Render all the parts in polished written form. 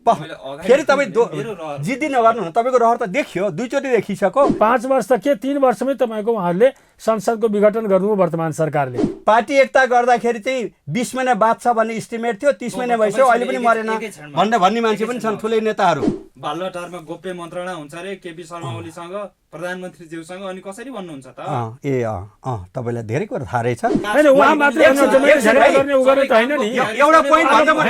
फेरि तपाईँ जिद्दी नगर्नु न, तपाईँको रहर त देखियो, दुईचोटि देखिसक्यो। 5 वर्ष के 3 वर्षमै तपाईँको उहाँहरूले संसदको विघटन गर्नु वर्तमान सरकारले। पार्टी एकता गर्दाखेरि चाहिँ 20 महिना बाद छ भन्ने इस्टिमेट थियो, 30 महिना भइसक्यो, अहिले पनि मरेन भन्ने मान्छे पनि छन् ठुलै नेताहरू। बालुवाटारमा गोप्य मन्त्रणा हुन्छ अरे केपी शर्मा ओलीसँग, प्रधानमन्त्रीज्यूसँग, अनि कसरी भन्नुहुन्छ त? तपाईँलाई धेरै कुरा थाहा रहेछ। हैन, उहाँ मात्रै झगडा गर्ने उ गर्ने त हैन नि। एउटा पोइन्ट भन्दा म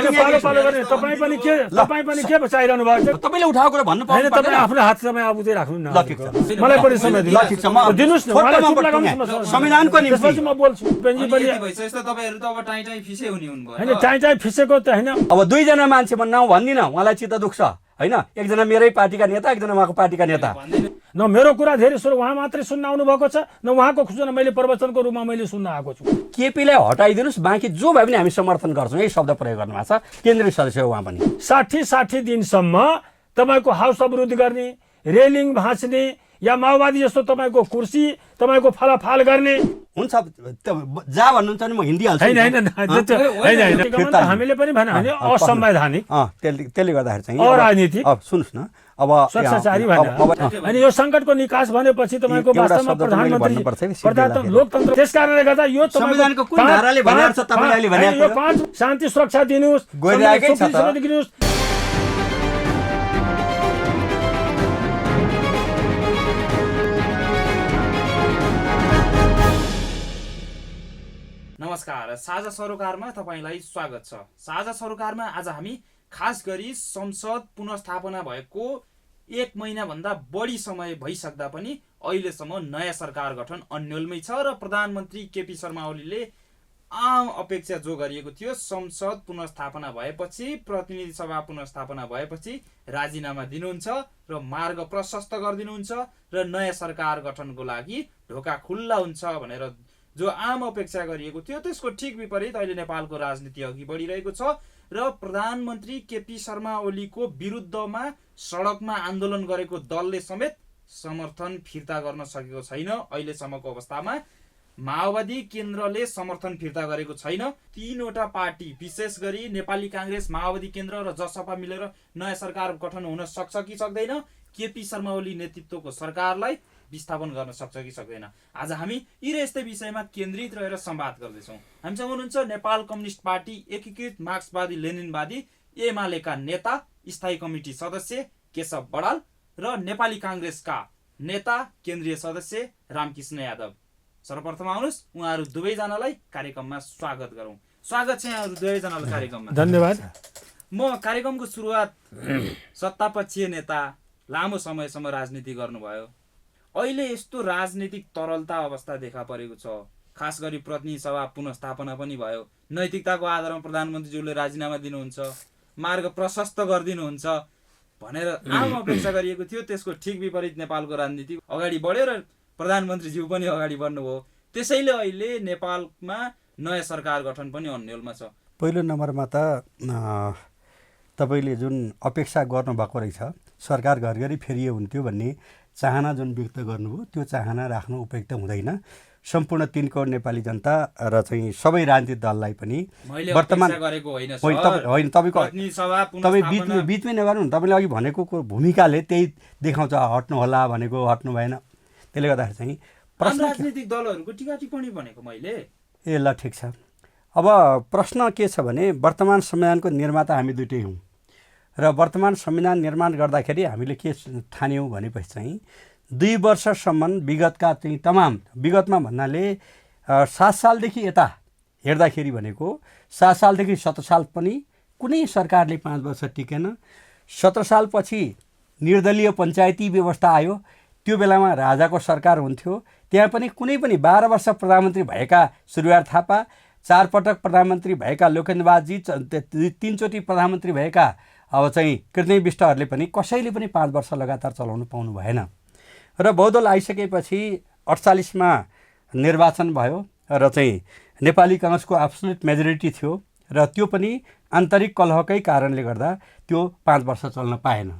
तपाईँ पनि के चाहिरहनु भएको छ? तपाईँले उठाएको कुरा भन्नु हैन, तपाईँ आफ्नो हात समय आबुदै राख्नु न। मलाई पनि समय दिनुस् न, मलाई चुप लगाउनुस् न। संविधानको निम्ति त्यसपछि म बोल्छु। पेन्जी पनि भइसक्यो तपाईँहरू त अब टाइ फिसे हुने हुनुभयो हैन, चाइ फिसेको त हैन। अब दुईजना मान्छे म नाउँ भन्दिनँ, उहाँलाई चित्त दुख्छ हैन। एकजना मेरै पार्टीका नेता, एकजना उहाँको पार्टीका नेता। न मेरो कुरा धेरै सुरु उहाँ मात्रै सुन्न आउनु भएको छ, न उहाँको सूचना मैले प्रवचनको रूपमा मैले सुन्न आएको छु। केपीलाई हटाइदिनुस्, बाँकी जो भए पनि हामी समर्थन गर्छौँ, यही शब्द प्रयोग गर्नु भएको छ। केन्द्रीय सदस्य हो उहाँ पनि। 60 दिनसम्म तपाईँको हाउस अवरोध गर्ने, रेलिङ भाँच्ने या माओवादी जस्तो तपाईँको कुर्सी तपाईँको फलाफाल गर्ने हुन्छ। जा भन्नुहुन्छ भने म हिन्दी हाल्छु। हैन, हामीले पनि भने हामी असंवैधानिक त्यसले गर्दाखेरि चाहिँ अराजनीतिक अब सुन्नुहोस् न, अब स्वच्छाचारी भने अनि यो सङ्कटको निकास भनेपछि तपाईँको वास्तवमा प्रधानमन्त्री लोकतन्त्र, त्यस कारणले गर्दा यो संविधानको कुन धाराले भनेको छ तपाईले भने यो 5 शान्ति सुरक्षा दिनुस्, गइरहेकै छ त। दिनुस्। नमस्कार, साझा सरोकारमा तपाईँलाई स्वागत छ। साझा सरोकारमा आज हामी खास गरी संसद पुनर्स्थापना भएको 1 महिनाभन्दा बढी समय भइसक्दा पनि अहिलेसम्म नयाँ सरकार गठन अन्यलमै छ र प्रधानमन्त्री केपी शर्मा ओलीले आम अपेक्षा जो गरिएको थियो संसद पुनर्स्थापना भएपछि, प्रतिनिधि सभा पुनर्स्थापना भएपछि राजीनामा दिनुहुन्छ र मार्ग प्रशस्त गरिदिनुहुन्छ र नयाँ सरकार गठनको लागि ढोका खुल्ला हुन्छ भनेर जो आम अपेक्षा गरिएको थियो त्यसको ठिक विपरीत अहिले नेपालको राजनीति अघि बढिरहेको छ र प्रधानमन्त्री केपी शर्मा ओलीको विरुद्धमा सडकमा आन्दोलन गरेको दलले समेत समर्थन फिर्ता गर्न सकेको छैन। अहिलेसम्मको अवस्थामा माओवादी केन्द्रले समर्थन फिर्ता गरेको छैन। 3वटा पार्टी विशेष गरी नेपाली काङ्ग्रेस, माओवादी केन्द्र र जसपा मिलेर नयाँ सरकार गठन हुन सक्छ कि सक्दैन, केपी शर्मा ओली नेतृत्वको सरकारलाई विस्थापन गर्न सक्छ कि सक्दैन। आज हामी यी र यस्तै विषयमा केन्द्रित रहेर संवाद गर्दैछौँ। हामीसँग हुनुहुन्छ नेपाल कम्युनिस्ट पार्टी एकीकृत मार्क्सवादी लेनिनवादी एमालेका नेता, स्थायी कमिटी सदस्य केशव बडाल र नेपाली काङ्ग्रेसका नेता, केन्द्रीय सदस्य रामकृष्ण यादव। सर्वप्रथम आउनुहोस्, उहाँहरू दुवैजनालाई कार्यक्रममा स्वागत गरौँ। स्वागत छ यहाँहरू दुवैजनालाई कार्यक्रममा। धन्यवाद। म कार्यक्रमको सुरुवात सत्तापक्षीय नेता, लामो समयसम्म राजनीति गर्नुभयो, अहिले यस्तो राजनीतिक तरलता अवस्था देखा परेको छ, खास गरी प्रतिनिधि सभा पुनर्स्थापना पनि भयो, नैतिकताको आधारमा प्रधानमन्त्रीज्यूले राजीनामा दिनुहुन्छ, मार्ग प्रशस्त गरिदिनुहुन्छ भनेर आम अपेक्षा गरिएको थियो। त्यसको ठिक विपरीत नेपालको राजनीति अगाडि बढ्यो र प्रधानमन्त्रीज्यू पनि अगाडि बढ्नुभयो। त्यसैले अहिले नेपालमा नयाँ सरकार गठन पनि अन्यलमा छ। पहिलो नम्बरमा त तपाईँले जुन अपेक्षा गर्नुभएको रहेछ सरकार घरघरि फेरिए हुन्थ्यो भन्ने चाहना जुन व्यक्त गर्नुभयो, त्यो चाहना राख्नु उपयुक्त हुँदैन। सम्पूर्ण 3 करोड नेपाली जनता र चाहिँ सबै राजनीतिक दललाई पनि वर्तमान होइन, तपाईँ बिचमै नगर्नु न। तपाईँले अघि भनेको भूमिकाले त्यही देखाउँछ, हट्नु होला भनेको हट्नु भएन। त्यसले गर्दाखेरि चाहिँ प्रश्न राजनीतिक दलहरूको टीका टिप्पणी भनेको मैले ल ठिक छ। अब प्रश्न के छ भने वर्तमान संविधानको निर्माता हामी दुइटै हौँ र वर्तमान संविधान निर्माण गर्दाखेरि हामीले के ठान्यौँ भनेपछि चाहिँ 2 वर्षसम्म विगतका चाहिँ तमाम, विगतमा भन्नाले 7 सालदेखि यता हेर्दाखेरि भनेको 7 सालदेखि 17 साल पनि कुनै सरकारले 5 वर्ष टिकेन। 17 सालपछि निर्दलीय पञ्चायती व्यवस्था आयो, त्यो बेलामा राजाको सरकार हुन्थ्यो, त्यहाँ पनि कुनै पनि 12 वर्ष प्रधानमन्त्री भएका सुरुवार थापा, 4 पटक प्रधानमन्त्री भएका लोकेन्द्रबाजी, 3 चोटि प्रधानमन्त्री भएका अब चाहिँ कृष्ण विष्टहरूले पनि कसैले पनि 5 वर्ष लगातार चलाउनु पाउनु भएन। र बहुदल आइसकेपछि 48मा निर्वाचन भयो र चाहिँ नेपाली काङ्ग्रेसको एब्सोल्युट मेजोरिटी थियो र त्यो पनि आन्तरिक कलहकै कारणले गर्दा त्यो 5 वर्ष चल्न पाएन।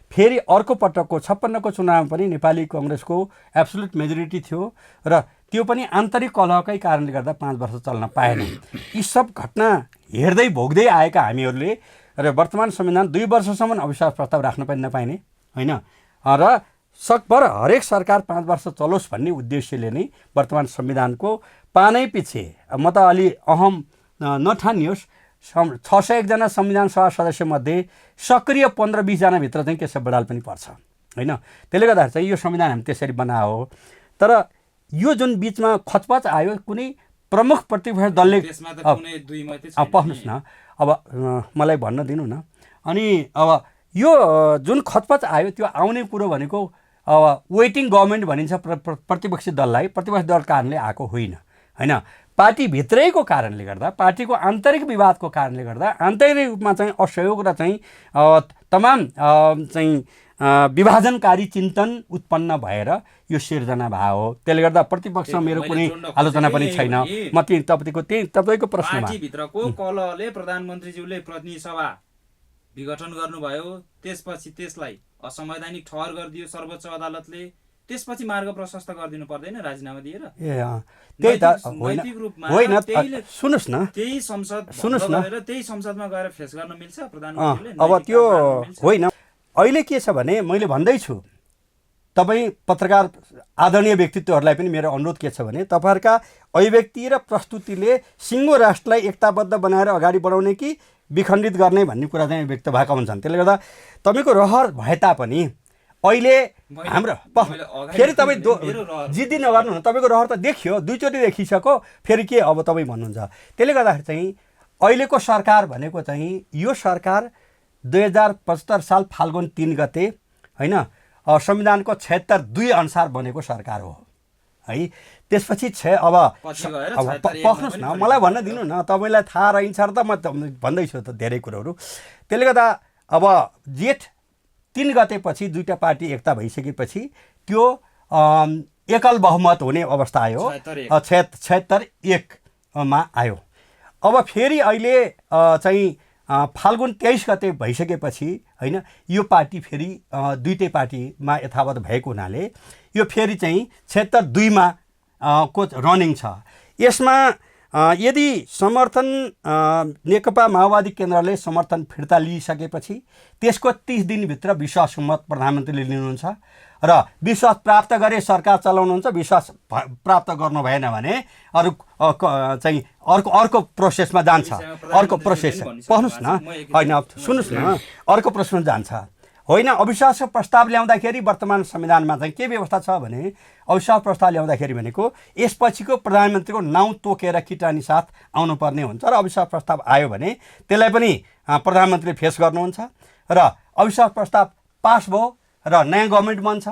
फेरि अर्को पटकको 56को चुनावमा पनि नेपाली काङ्ग्रेसको एब्सोल्युट मेजोरिटी थियो र त्यो पनि आन्तरिक कलहकै कारणले गर्दा 5 वर्ष चल्न पाएन। यी सब घटना हेर्दै भोग्दै आएका हामीहरूले र वर्तमान संविधान 2 वर्षसम्म अविश्वास प्रस्ताव राख्न पनि नपाइने होइन र सकभर हरेक सरकार 5 वर्ष चलोस् भन्ने उद्देश्यले नै वर्तमान संविधानको पानै पछि म त अलि अहम नठानियोस् 601 जना संविधान सभा सदस्यमध्ये सक्रिय 15-20 जनाभित्र चाहिँ केशव बडाल पनि पर्छ होइन। त्यसले गर्दाखेरि चाहिँ यो संविधान हामी त्यसरी बनाएको हो। तर यो जुन बिचमा खचपच आयो कुनै प्रमुख प्रतिपक्ष दलले पख्नुहोस् न अब मलाई भन्न दिनु न। अनि अब यो जुन खचपच आयो त्यो आउने कुरो भनेको अब वेटिङ गभर्मेन्ट भनिन्छ प्रतिपक्षी दललाई, प्रतिपक्षी दल कारणले आएको होइन होइन। पार्टीभित्रैको कारणले गर्दा, पार्टीको आन्तरिक विवादको कारणले गर्दा आन्तरिक रूपमा चाहिँ असहयोग र चाहिँ तमाम चाहिँ विभाजनकारी चिन्तन उत्पन्न भएर यो सिर्जना भयो हो। त्यसले गर्दा प्रतिपक्षमा मेरो कुनै आलोचना पनि छैन। म तपाईँको प्रश्नमा पार्टीभित्रको कलहले प्रधानमन्त्रीज्यूले प्रतिनिधि सभा विघटन गर्नुभयो, त्यसपछि त्यसलाई असंवैधानिक ठहर गरिदियो सर्वोच्च अदालतले, त्यसपछि मार्ग प्रशस्त गरिदिनु पर्दैन राजीनामा दिएर? त्यही त होइन। सुन्नुहोस् न, त्यही संसदमा गएर फेस गर्न मिल्छ प्रधानमन्त्रीले? अब त्यो होइन। अहिले के छ भने मैले भन्दैछु, तपाईँ पत्रकार आदरणीय व्यक्तित्वहरूलाई पनि मेरो अनुरोध के छ भने तपाईँहरूका अभिव्यक्ति र प्रस्तुतिले सिङ्गो राष्ट्रलाई एकताबद्ध बनाएर अगाडि बढाउने कि विखण्डित गर्ने भन्ने कुरा चाहिँ व्यक्त भएका हुन्छन्। त्यसले गर्दा तपाईँको रहर भए तापनि अहिले हाम्रो फेरि तपाईँ जिद्दी नगर्नु न। तपाईँको रहर त देखियो, 2 चोटि देखिसक्यो, फेरि के अब तपाईँ भन्नुहुन्छ? त्यसले गर्दाखेरि चाहिँ अहिलेको सरकार भनेको चाहिँ यो सरकार 2075 साल फाल्गुन 3 गते होइन संविधानको 76(2) अनुसार बनेको सरकार हो है। त्यसपछि अब पख्नुहोस् न, मलाई भन्न दिनु न। तपाईँलाई थाहा रहन्छ र त म भन्दैछु त धेरै कुरोहरू। त्यसले गर्दा अब जेठ 3 गतेपछि 2टा पार्टी एकता भइसकेपछि त्यो एकल बहुमत हुने अवस्था आयो, 76(1) आयो। अब फेरि अहिले चाहिँ फाल्गुन 23 गते भइसकेपछि होइन यो पार्टी फेरि 2टै पार्टीमा यथावत भएको हुनाले यो फेरि चाहिँ 76(2) को रनिङ छ। यसमा यदि समर्थन नेकपा माओवादी केन्द्रले समर्थन फिर्ता लिइसकेपछि त्यसको 30 दिनभित्र विश्वास मत प्रधानमन्त्रीले लिनुहुन्छ र विश्वास प्राप्त गरे सरकार चलाउनुहुन्छ, विश्वास प्राप्त गर्नु भएन भने अरू चाहिँ अर्को प्रोसेसमा जान्छ। अर्को प्रोसेस पढ्नुहोस् न, होइन सुन्नुहोस् न, अर्को प्रोसेसमा जान्छ होइन। अविश्वासको प्रस्ताव ल्याउँदाखेरि वर्तमान संविधानमा चाहिँ के व्यवस्था छ भने अविश्वास प्रस्ताव ल्याउँदाखेरि भनेको यसपछिको प्रधानमन्त्रीको नाउँ तोकेर किटानी साथ आउनुपर्ने हुन्छ र अविश्वास प्रस्ताव आयो भने त्यसलाई पनि प्रधानमन्त्रीले फेस गर्नुहुन्छ र अविश्वास प्रस्ताव पास भयो र नयाँ गभर्मेन्ट बन्छ,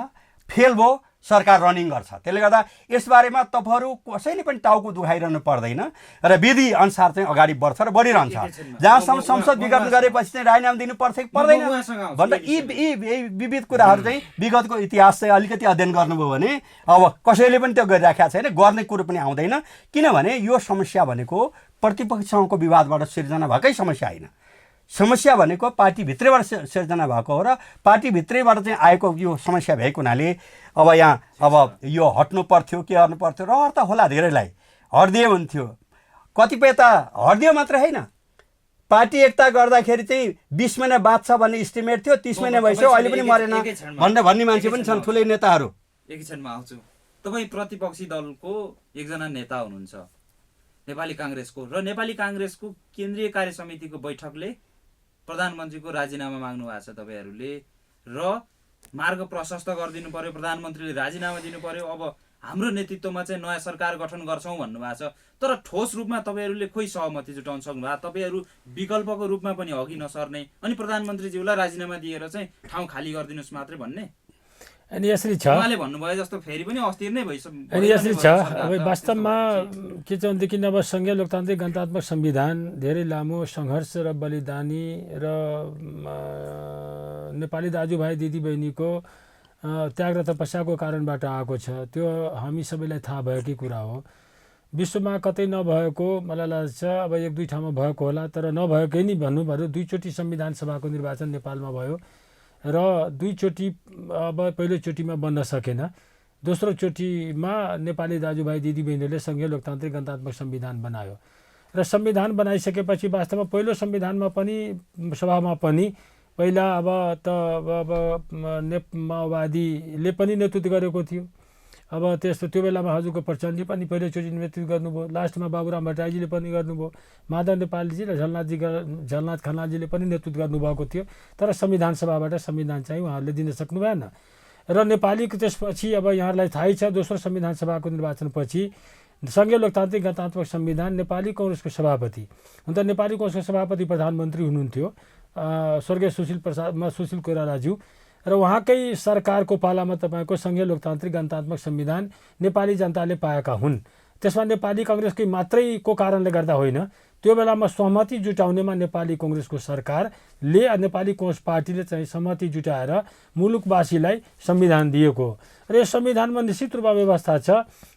फेल भयो सरकार रनिङ गर्छ। त्यसले गर्दा यसबारेमा तपाईँहरू कसैले पनि टाउको दुखाइरहनु पर्दैन र विधि अनुसार चाहिँ अगाडि बढ्छ र बढिरहन्छ। जहाँसम्म संसद विघटन गरेपछि चाहिँ राजीनामा दिनु पर्छ कि पर्दैन भन्दा यी विविध कुराहरू चाहिँ विगतको इतिहास चाहिँ अलिकति अध्ययन गर्नुभयो भने अब कसैले पनि त्यो गरिराखेको छैन, गर्ने कुरो पनि आउँदैन। किनभने यो समस्या भनेको प्रतिपक्षसँगको विवादबाट सिर्जना भएकै समस्या होइन। समस्या भनेको पार्टीभित्रैबाट सिर्जना भएको हो र पार्टीभित्रैबाट चाहिँ आएको यो समस्या भएको हुनाले अब यहाँ अब यो हट्नु पर्थ्यो, के गर्नु पर्थ्यो, रहर त होला धेरैलाई, हट्दिए हुन्थ्यो। कतिपय त हट्दियो मात्र होइन, पार्टी एकता गर्दाखेरि चाहिँ 20 महिना बाँच्छ भन्ने इस्टिमेट थियो, 30 महिना भइसक्यो अहिले पनि मरेन भन्ने मान्छे पनि छन्, ठुलै नेताहरू। एकैछिनमा आउँछु। तपाईँ प्रतिपक्षी दलको एकजना नेता हुनुहुन्छ नेपाली काङ्ग्रेसको, र नेपाली काङ्ग्रेसको केन्द्रीय कार्य समितिको बैठकले प्रधानमन्त्रीको राजीनामा माग्नु भएको छ तपाईँहरूले, र मार्ग प्रशस्त गरिदिनु पर्यो, प्रधानमन्त्रीले राजीनामा दिनु पर्यो, अब हाम्रो नेतृत्वमा चाहिँ नयाँ सरकार गठन गर्छौँ भन्नुभएको छ। तर ठोस रूपमा तपाईँहरूले खोइ सहमति जुटाउन सक्नुभयो? तपाईँहरू विकल्पको रूपमा पनि अघि नसर्ने अनि प्रधानमन्त्रीज्यूलाई राजीनामा दिएर चाहिँ ठाउँ खाली गरिदिनुहोस् मात्रै भन्ने? अनि यसरी छ, उहाँले भन्नुभयो जस्तो फेरि पनि अस्थिर नै भइसक्यो। अनि यसरी छ। अब वास्तवमा के छ भनेदेखि अब सङ्घीय लोकतान्त्रिक गणतन्त्रात्मक संविधान धेरै लामो सङ्घर्ष र बलिदानी र नेपाली दाजुभाइ दिदीबहिनीको त्याग र तपस्याको कारणबाट आएको छ। त्यो हामी सबैलाई थाहा भएकै कुरा हो। विश्वमा कतै नभएको मलाई लाग्छ, अब 1-2 ठाउँमा भएको होला, तर नभएकै नि भन्नु पऱ्यो। 2 चोटि संविधान सभाको निर्वाचन नेपालमा भयो र 2 चोटि अब पहिलोचोटिमा बन्न सकेन, दोस्रो चोटिमा नेपाली दाजुभाइ दिदीबहिनीहरूले सङ्घीय लोकतान्त्रिक गणतन्त्रात्मक संविधान बनायो र संविधान बनाइसकेपछि वास्तवमा पहिलो संविधानमा पनि सभामा पनि पहिला अब त अब माओवादीले पनि नेतृत्व गरेको थियो। अब त्यस्तो त्यो बेलामा हजुरको प्रचण्डजी पनि पहिलोचोटि नेतृत्व गर्नुभयो, लास्टमा बाबुराम भट्टराईजीले पनि गर्नुभयो, माधव नेपालजी र झलनाथ खनालजीले पनि नेतृत्व गर्नुभएको थियो। तर संविधान सभाबाट संविधान चाहिँ उहाँहरूले दिन सक्नु भएन र नेपालीको त्यसपछि अब यहाँहरूलाई थाहै छ दोस्रो संविधान सभाको निर्वाचनपछि सङ्घीय लोकतान्त्रिक गणतन्त्रको संविधान नेपाली काङ्ग्रेसको सभापति हुन त नेपाली काङ्ग्रेसको सभापति प्रधानमन्त्री हुनुहुन्थ्यो स्वर्गीय सुशील कोइरालाज्यू र उहाँकै सरकारको पालामा तपाईँको सङ्घीय लोकतान्त्रिक गणतन्त्रात्मक संविधान नेपाली जनताले पाएका हुन्। त्यसमा नेपाली काङ्ग्रेसकै मात्रैको कारणले गर्दा होइन, त्यो बेलामा सहमति जुटाउनेमा नेपाली काङ्ग्रेसको सरकारले नेपाली काङ्ग्रेस पार्टीले चाहिँ सहमति जुटाएर मुलुकवासीलाई संविधान दिएको र यस संविधानमा निश्चित रूपमा व्यवस्था छ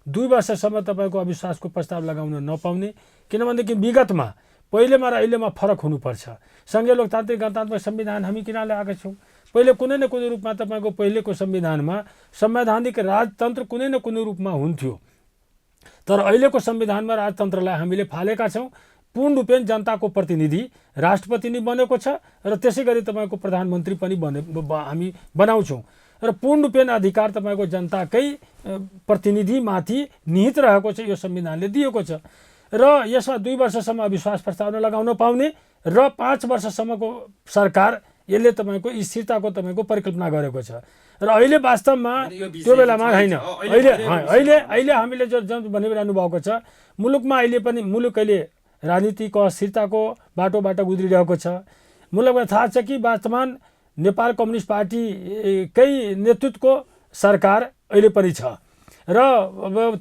2 वर्षसम्म तपाईँको अविश्वासको प्रस्ताव लगाउन नपाउने, किनभनेदेखि विगतमा पहिलेमा र अहिलेमा फरक हुनुपर्छ। सङ्घीय लोकतान्त्रिक गणतन्त्रात्मक संविधान हामी किन ल्याएका छौँ? पहिले कुनै न कुनै रूपमा तपाईँको पहिलेको संविधानमा संवैधानिक राजतन्त्र कुनै न कुनै रूपमा हुन्थ्यो, तर अहिलेको संविधानमा राजतन्त्रलाई हामीले फालेका छौँ। पूर्ण रूपेण जनताको प्रतिनिधि राष्ट्रपति नै बनेको छ र त्यसै गरी तपाईँको प्रधानमन्त्री पनि हामी बनाउँछौँ र पूर्ण रूपेण अधिकार तपाईँको जनताकै प्रतिनिधिमाथि निहित रहेको छ, यो संविधानले दिएको छ। र यसमा 2 वर्षसम्म अविश्वास प्रस्ताव लगाउन पाउने र 5 वर्षसम्मको सरकार यसले तपाईँको स्थिरताको तपाईँको परिकल्पना गरेको छ। र अहिले वास्तवमा त्यो बेलामा होइन, अहिले हामीले जो भनिरहनु भएको छ मुलुकमा अहिले पनि मुलुक अहिले राजनीतिक अस्थिरताको बाटोबाट गुज्रिरहेको छ। मुलुकलाई थाहा छ कि वर्तमान नेपाल कम्युनिस्ट पार्टीकै नेतृत्वको सरकार अहिले पनि छ र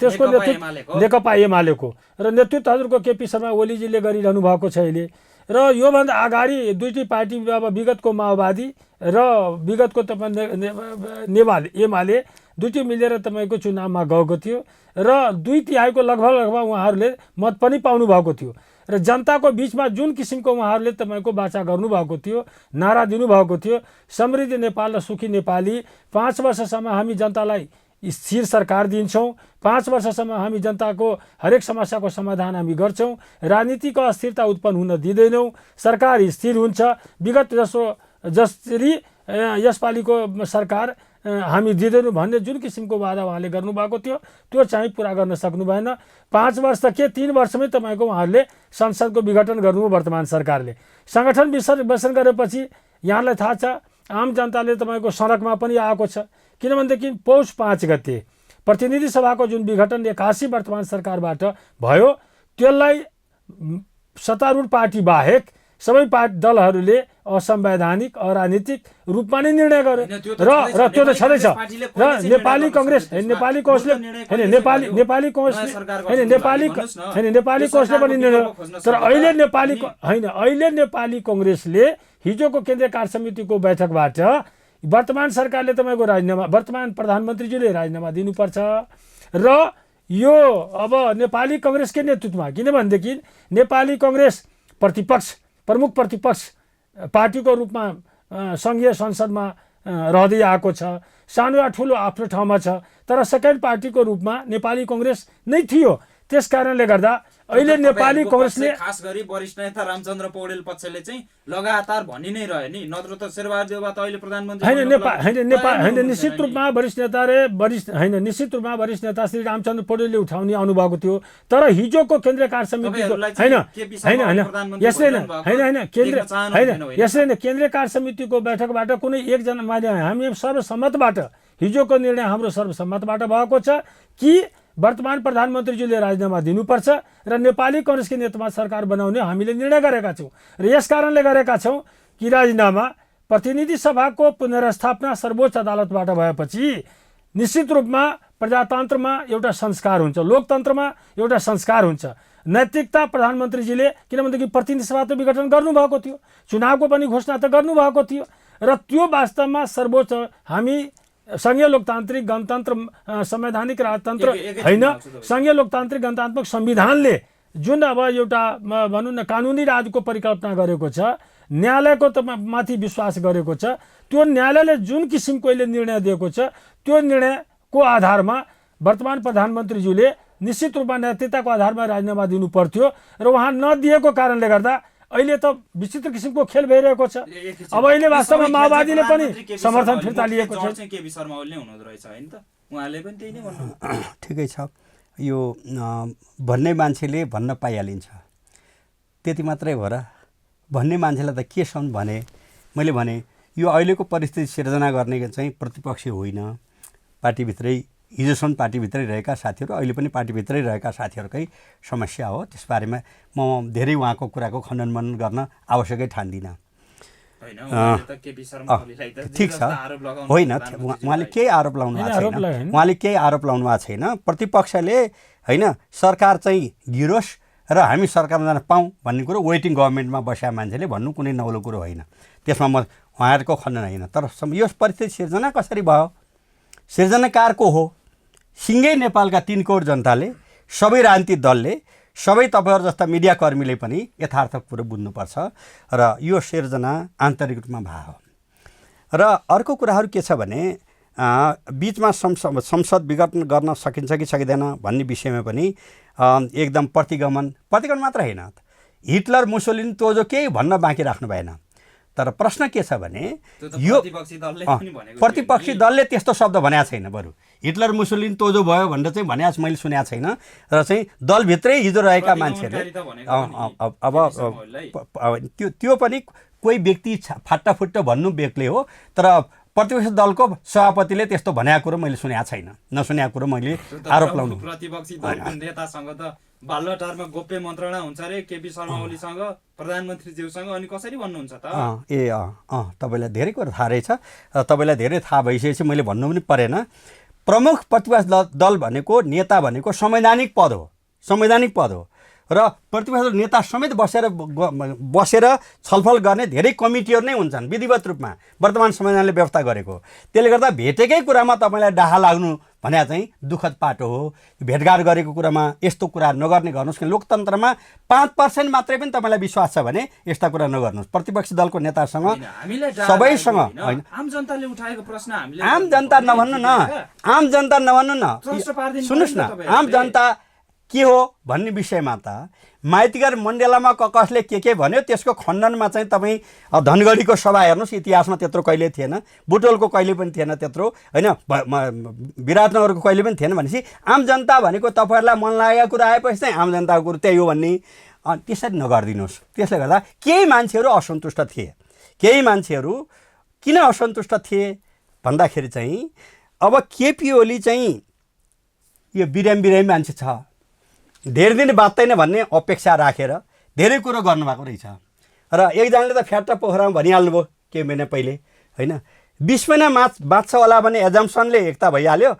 त्यसको नेतृत्व नेकपा एमालेको र नेतृत्व हजुरको केपी शर्मा ओलीजीले गरिरहनु भएको छ अहिले। र योभन्दा अगाडि दुईटै पार्टी अब विगतको माओवादी र विगतको तपाईँ एमाले दुईटै मिलेर तपाईँको चुनावमा गएको थियो र 2/3 लगभग उहाँहरूले मत पनि पाउनु भएको थियो र जनताको बिचमा जुन किसिमको उहाँहरूले तपाईँको वाचा गर्नुभएको थियो, नारा दिनुभएको थियो समृद्ध नेपाल र सुखी नेपाली, 5 वर्षसम्म हामी जनतालाई स्थिर सरकार दिन्छौँ, 5 वर्षसम्म हामी जनताको हरेक समस्याको समाधान हामी गर्छौँ, राजनीतिक अस्थिरता उत्पन्न हुन दिँदैनौँ, सरकार स्थिर हुन्छ। विगत जसरी यसपालिको सरकार हामी दिँदैनौँ भन्ने जुन किसिमको वादा उहाँले गर्नुभएको थियो त्यो चाहिँ पुरा गर्न सक्नु भएन। 5 वर्ष त के 3 वर्षमै तपाईँको उहाँहरूले संसदको विघटन गर्नुभयो। वर्तमान सरकारले सङ्गठन विसर्जन गरेपछि यहाँलाई थाहा छ आम जनताले तपाईँको सडकमा पनि आएको छ, किनभनेदेखि पौष 5 गते प्रतिनिधि सभाको जुन विघटन 81 वर्तमान सरकारबाट भयो त्यसलाई सत्तारूढ पार्टी बाहेक सबै दलहरूले असंवैधानिक अराजनीतिक रूपमा नै निर्णय गरे र त्यो त छँदैछ। र नेपाली काङ्ग्रेस नेपाली काङ्ग्रेसले नेपाली काङ्ग्रेसले पनि निर्णय, तर अहिले नेपाली काङ्ग्रेसले हिजोको केन्द्रीय कार्य समितिको बैठकबाट वर्तमान सरकारले तपाईँको राजीनामा, वर्तमान प्रधानमन्त्रीजीले राजीनामा दिनुपर्छ र यो अब नेपाली काङ्ग्रेसकै नेतृत्वमा, किनभनेदेखि नेपाली काङ्ग्रेस प्रमुख प्रतिपक्ष पार्टीको रूपमा सङ्घीय संसदमा रहँदै आएको छ, सानो या ठुलो आफ्नो ठाउँमा छ, तर सेकेन्ड पार्टीको रूपमा नेपाली काङ्ग्रेस नै थियो। त्यस कारणले गर्दा अहिले नेपाली काङ्ग्रेसले खास गरी वरिष्ठ नेता रामचन्द्र पौडेल पक्षले चाहिँ लगातार भनि नै रह्यो नि, नत्र त शेरबहादुर देउवा त अहिले प्रधानमन्त्री होइन निश्चित रूपमा वरिष्ठ नेता श्री रामचन्द्र पौडेलले उठाउने आउनुभएको थियो, तर हिजोको केन्द्रीय कार्य समितिको केन्द्रीय कार्य समितिको बैठकबाट कुनै एकजना हामी सर्वसम्मतबाट हिजोको निर्णय हाम्रो सर्वसम्मतबाट भएको छ कि वर्तमान प्रधानमन्त्रीजीले राजीनामा दिनुपर्छ र नेपाली काङ्ग्रेसकै नेतृत्वमा सरकार बनाउने हामीले निर्णय गरेका छौँ र यस कारणले गरेका छौँ कि राजीनामा प्रतिनिधि सभाको पुनर्स्थापना सर्वोच्च अदालतबाट भएपछि निश्चित रूपमा प्रजातन्त्रमा एउटा संस्कार हुन्छ, लोकतन्त्रमा एउटा संस्कार हुन्छ, नैतिकता प्रधानमन्त्रीजीले, किनभनेदेखि प्रतिनिधि सभा त विघटन गर्नुभएको थियो, चुनावको पनि घोषणा त गर्नुभएको थियो र त्यो वास्तवमा सर्वोच्च हामी सङ्घीय लोकतान्त्रिक गणतन्त्र संवैधानिक राजतन्त्र होइन, सङ्घीय लोकतान्त्रिक गणतन्त्रात्मक संविधानले जुन अब एउटा भनौँ न कानुनी राजको परिकल्पना गरेको छ, न्यायालयको माथि विश्वास गरेको छ, त्यो न्यायालयले जुन किसिमको अहिले निर्णय दिएको छ त्यो निर्णयको आधारमा वर्तमान प्रधानमन्त्रीज्यूले निश्चित रूपमा नेतृत्वको आधारमा राजीनामा दिनु पर्थ्यो र उहाँ नदिएको कारणले गर्दा अहिले त विचित्र किसिमको खेल भइरहेको छ। अब अहिले वास्तवमा माओवादीले पनि समर्थन फिर्ता लिएको छ। केपी शर्मा ओली नै हुनुहुँदो रहेछ हैन त, उहाँले पनि त्यही नै भन्नु। ठिकै छ, यो भन्ने मान्छेले भन्न पाइहालिन्छ, त्यति मात्रै हो र। भन्ने मान्छेलाई त के छन् भने मैले भने यो अहिलेको परिस्थिति सिर्जना गर्ने चाहिँ प्रतिपक्षी होइन, पार्टीभित्रै हिजोसम्म पार्टीभित्रै रहेका साथीहरू, अहिले पनि पार्टीभित्रै रहेका साथीहरूकै समस्या हो। त्यसबारेमा म धेरै उहाँको कुराको खण्डन मनन गर्न आवश्यकै ठान्दिनँ। ठिक छ, होइन उहाँले केही आरोप लाउनु भएको छैन, उहाँले केही आरोप लाउनु भएको छैन। प्रतिपक्षले होइन सरकार चाहिँ गिरोस् र हामी सरकारमा जान पाऊँ भन्ने कुरो वेटिङ गभर्मेन्टमा बसेका मान्छेले भन्नु कुनै नौलो कुरो होइन, त्यसमा म उहाँहरूको खण्डन होइन। तर यो परिस्थिति सिर्जना कसरी भयो? सिर्जनाकारको हो सिँगै नेपालका 3 करोड जनताले, सबै राजनीतिक दलले, सबै तपाईँहरू जस्ता मिडियाकर्मीले पनि यथार्थ कुरो बुझ्नुपर्छ र यो सिर्जना आन्तरिक रूपमा भयो। र अर्को कुराहरू के छ भने बिचमा संसद विघटन गर्न सकिन्छ कि सकिँदैन भन्ने विषयमा पनि एकदम प्रतिगमन मात्र होइन, हिटलर मुसोलिनी तोजो केही भन्न बाँकी राख्नु भएन। तर प्रश्न के छ भने यो प्रतिपक्षी दलले त्यस्तो शब्द भनेको छैन, बरु हिटलर मुसोलिनी तोजो भयो भनेर चाहिँ भनेको मैले सुनेको छैन। र चाहिँ दलभित्रै हिजो रहेका मान्छेहरूले अब त्यो पनि कोही व्यक्ति फाट्टाफुट्टा भन्नु बेग्लै हो, तर प्रतिपक्षी दलको सभापतिले त्यस्तो भनेको कुरो मैले सुनेको छैन, नसुनेको कुरो मैले आरोप लाउनु। प्रतिपक्षी दलको नेतासँग त बालुवाटारमा गोप्य मन्त्रणा हुन्छ रे केपी शर्मा ओलीसँग, प्रधानमन्त्रीज्यूसँग, अनि कसरी भन्नुहुन्छ त? तपाईँलाई धेरै कुरा थाहा रहेछ, तपाईँलाई धेरै थाहा भइसकेपछि मैले भन्नु पनि परेन। प्रमुख प्रतिपक्ष दल भनेको नेता भनेको संवैधानिक पद हो र प्रतिपक्ष नेता समेत बसेर छलफल गर्ने धेरै कमिटीहरू नै हुन्छन् विधिवत रूपमा, वर्तमान संविधानले व्यवस्था गरेको। त्यसले गर्दा भेटेकै कुरामा तपाईँलाई डाहा लाग्नु भने चाहिँ दुःखद पाटो हो। भेटघाट गरेको कुरामा यस्तो कुरा नगर्ने गर्नुहोस् कि लोकतन्त्रमा 5% मात्रै पनि तपाईँलाई विश्वास छ भने यस्ता कुरा नगर्नुहोस्। प्रतिपक्षी दलको नेतासँग सबैसँग होइन, आम जनताले उठाएको प्रश्न हामीले आम जनता नभन्नु न, सुन्नुहोस् न, आम जनता के हो भन्ने विषयमा त माइतीघर मण्डेलामा कसले के भन्यो त्यसको खण्डनमा चाहिँ तपाईँ धनगढीको सभा हेर्नुहोस्, इतिहासमा त्यत्रो कहिले थिएन, बुटोलको कहिले पनि थिएन त्यत्रो होइन, विराटनगरको कहिले पनि थिएन भनेपछि आम जनता भनेको तपाईँहरूलाई मन लागेको कुरा आएपछि चाहिँ आम जनताको कुरो त्यही हो भन्ने त्यसरी नगरिदिनुहोस्। त्यसले गर्दा केही मान्छेहरू असन्तुष्ट थिए। केही मान्छेहरू किन असन्तुष्ट थिए भन्दाखेरि चाहिँ अब केपी ओली चाहिँ यो बिरामी मान्छे छ, धेरै दिन बाँच्दैन भन्ने अपेक्षा राखेर धेरै कुरो गर्नुभएको रहेछ। र एकजनाले त फ्याट्टा पोखरामा भनिहाल्नुभयो केही महिना पहिले होइन, 20 महिना बाँच्छ होला भने एजम्सनले एकता भइहाल्यो,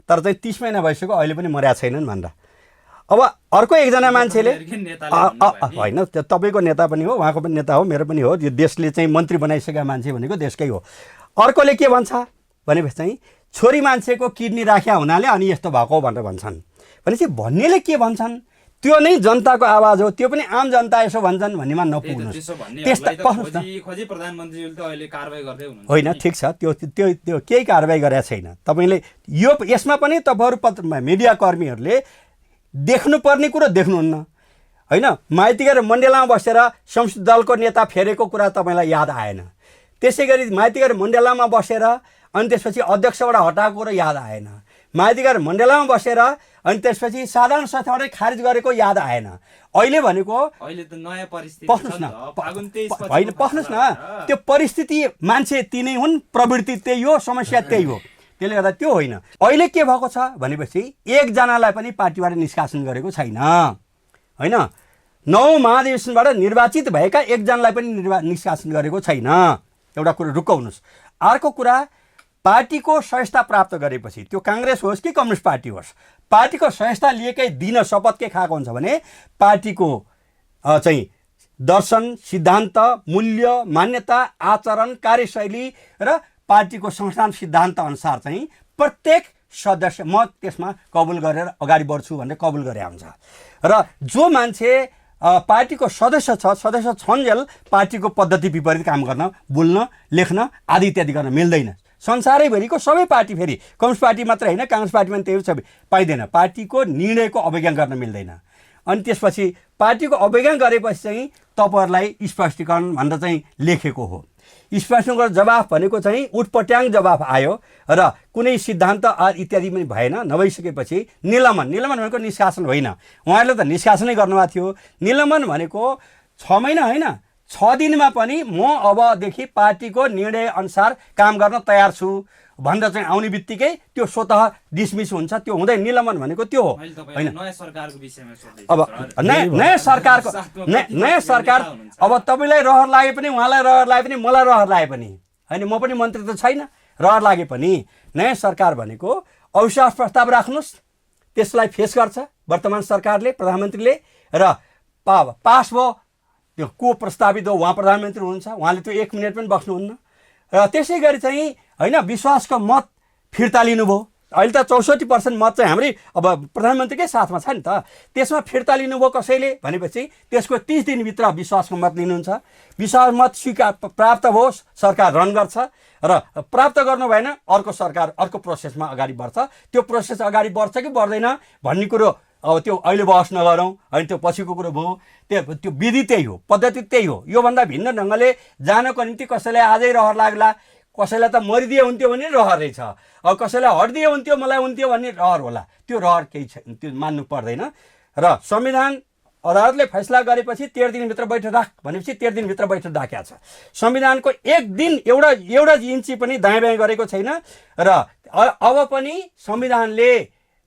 तर चाहिँ 30 महिना भइसक्यो अहिले पनि मर्या छैनन् भनेर। अब अर्को एकजना मान्छेले होइन, तपाईँको नेता पनि हो, उहाँको पनि नेता हो, मेरो पनि हो, यो देशले चाहिँ मन्त्री बनाइसकेका मान्छे भनेको देशकै हो। अर्कोले के भन्छ भनेपछि चाहिँ छोरी मान्छेको किडनी राख्या हुनाले अनि यस्तो भएको भनेर भन्छन्। भनेपछि भन्नेले के भन्छन् त्यो नै जनताको आवाज हो, त्यो पनि आम जनता यसो भन्छन् भन्नेमा नपुग्नुहोस्। त्यस्ता होइन, ठिक छ, त्यो केही कारबाही गरेका छैन। तपाईँले यसमा पनि तपाईँहरू मिडियाकर्मीहरूले देख्नुपर्ने कुरो देख्नुहुन्न होइन। माइतीघर मण्डेलामा बसेर संसदीय दलको नेता फेरेको कुरा तपाईँलाई याद आएन, त्यसै गरी माइतीघर मण्डेलामा बसेर अनि त्यसपछि अध्यक्षबाट हटाएको कुरो याद आएन, माइतीघर मण्डेलामा बसेर अनि त्यसपछि साधारण सभाबाट खारिज गरेको याद आएन। अहिले भनेको पस्नुहोस् न, त्यो परिस्थिति मान्छे तिनै हुन्, प्रवृत्ति त्यही हो, समस्या त्यही हो। त्यसले गर्दा त्यो होइन। अहिले के भएको छ भनेपछि एकजनालाई पनि पार्टीबाट निष्कासन गरेको छैन होइन, 9 महाधिवेशनबाट निर्वाचित भएका एकजनालाई पनि निष्कासन गरेको छैन। एउटा कुरो रुकाउनुहोस्। अर्को कुरा, पार्टीको सदस्यता प्राप्त गरेपछि त्यो काङ्ग्रेस होस् कि कम्युनिस्ट पार्टी होस्, पार्टीको सदस्यता लिएकै दिन शपथ के खाएको हुन्छ भने पार्टीको चाहिँ दर्शन, सिद्धान्त, मूल्य, मान्यता, आचरण, कार्यशैली र पार्टीको संविधान सिद्धान्त अनुसार चाहिँ प्रत्येक सदस्य म त्यसमा कबुल गरेर अगाडि बढ्छु भनेर कबुल गरे हुन्छ। र जो मान्छे पार्टीको सदस्य छन्जेल पार्टीको पद्धति विपरीत काम गर्न, बोल्न, लेख्न आदि इत्यादि गर्न मिल्दैन। संसारैभरिको सबै पार्टी, फेरि कम्युनिस्ट पार्टी मात्र होइन, काङ्ग्रेस पार्टीमा पनि त्यही सबै पाइँदैन, पार्टीको निर्णयको अवज्ञा गर्न मिल्दैन। अनि त्यसपछि पार्टीको अवज्ञा गरेपछि चाहिँ तपाईँहरूलाई स्पष्टीकरण भनेर चाहिँ लेखेको हो। स्पष्टीकरण जवाफ भनेको चाहिँ उटपट्याङ जवाफ आयो र कुनै सिद्धान्त इत्यादि पनि भएन। नभइसकेपछि निलम्बन भनेको निष्कासन होइन, उहाँहरूले त निष्कासनै गर्नुभएको थियो। निलम्बन भनेको 6 महिना होइन, 6 दिनमा पनि म अबदेखि पार्टीको निर्णय अनुसार काम गर्न तयार छु भनेर चाहिँ आउने बित्तिकै त्यो स्वतः डिसमिस हुन्छ। त्यो हुँदै निलम्बन भनेको त्यो हो होइन। नयाँ सरकारको विषयमा सोध्दै अब नयाँ सरकार अब तपाईँलाई रहर लागे पनि, उहाँलाई रहर लागे पनि, मलाई रहर लागे पनि होइन, म पनि मन्त्री त छैन, रहर लागे पनि नयाँ सरकार भनेको अविश्वास प्रस्ताव राख्नुहोस्, त्यसलाई फेस गर्छ वर्तमान सरकारले, प्रधानमन्त्रीले, र पास भयो त्यो को प्रस्तावित हो, उहाँ प्रधानमन्त्री हुनुहुन्छ, उहाँले त्यो 1 मिनट पनि बस्नुहुन्न। र त्यसै गरी चाहिँ होइन विश्वासको मत फिर्ता लिनुभयो। अहिले त 64% मत चाहिँ हाम्रै अब प्रधानमन्त्रीकै साथमा छ नि त, त्यसमा फिर्ता लिनुभयो कसैले भनेपछि त्यसको 30 दिनभित्र विश्वासको मत लिनुहुन्छ। विश्वास मत स्वीकार प्राप्त भयो, सरकार रन गर्छ, र प्राप्त गर्नु भएन अर्को सरकार अर्को प्रोसेसमा अगाडि बढ्छ। त्यो प्रोसेस अगाडि बढ्छ कि बढ्दैन भन्ने कुरो अब त्यो अहिले बहस नगरौँ होइन, त्यो पछिको कुरो भयो। त्यो विधि त्यही हो, पद्धति त्यही हो। योभन्दा भिन्न ढङ्गले जानको निम्ति कसैलाई आजै रहर लाग्ला, कसैलाई त मरिदिए हुन्थ्यो भने रहर रहेछ, अब कसैलाई हटिदिए हुन्थ्यो मलाई हुन्थ्यो भन्ने रहर होला, त्यो रहर केही छैन, त्यो मान्नु पर्दैन। र संविधान अदालतले फैसला गरेपछि 13 दिनभित्र बैठक राख भनेपछि 13 दिनभित्र बैठक राखेको छ। संविधानको 1 दिन एउटा इन्ची पनि दायाँ बायाँ गरेको छैन। र अब पनि संविधानले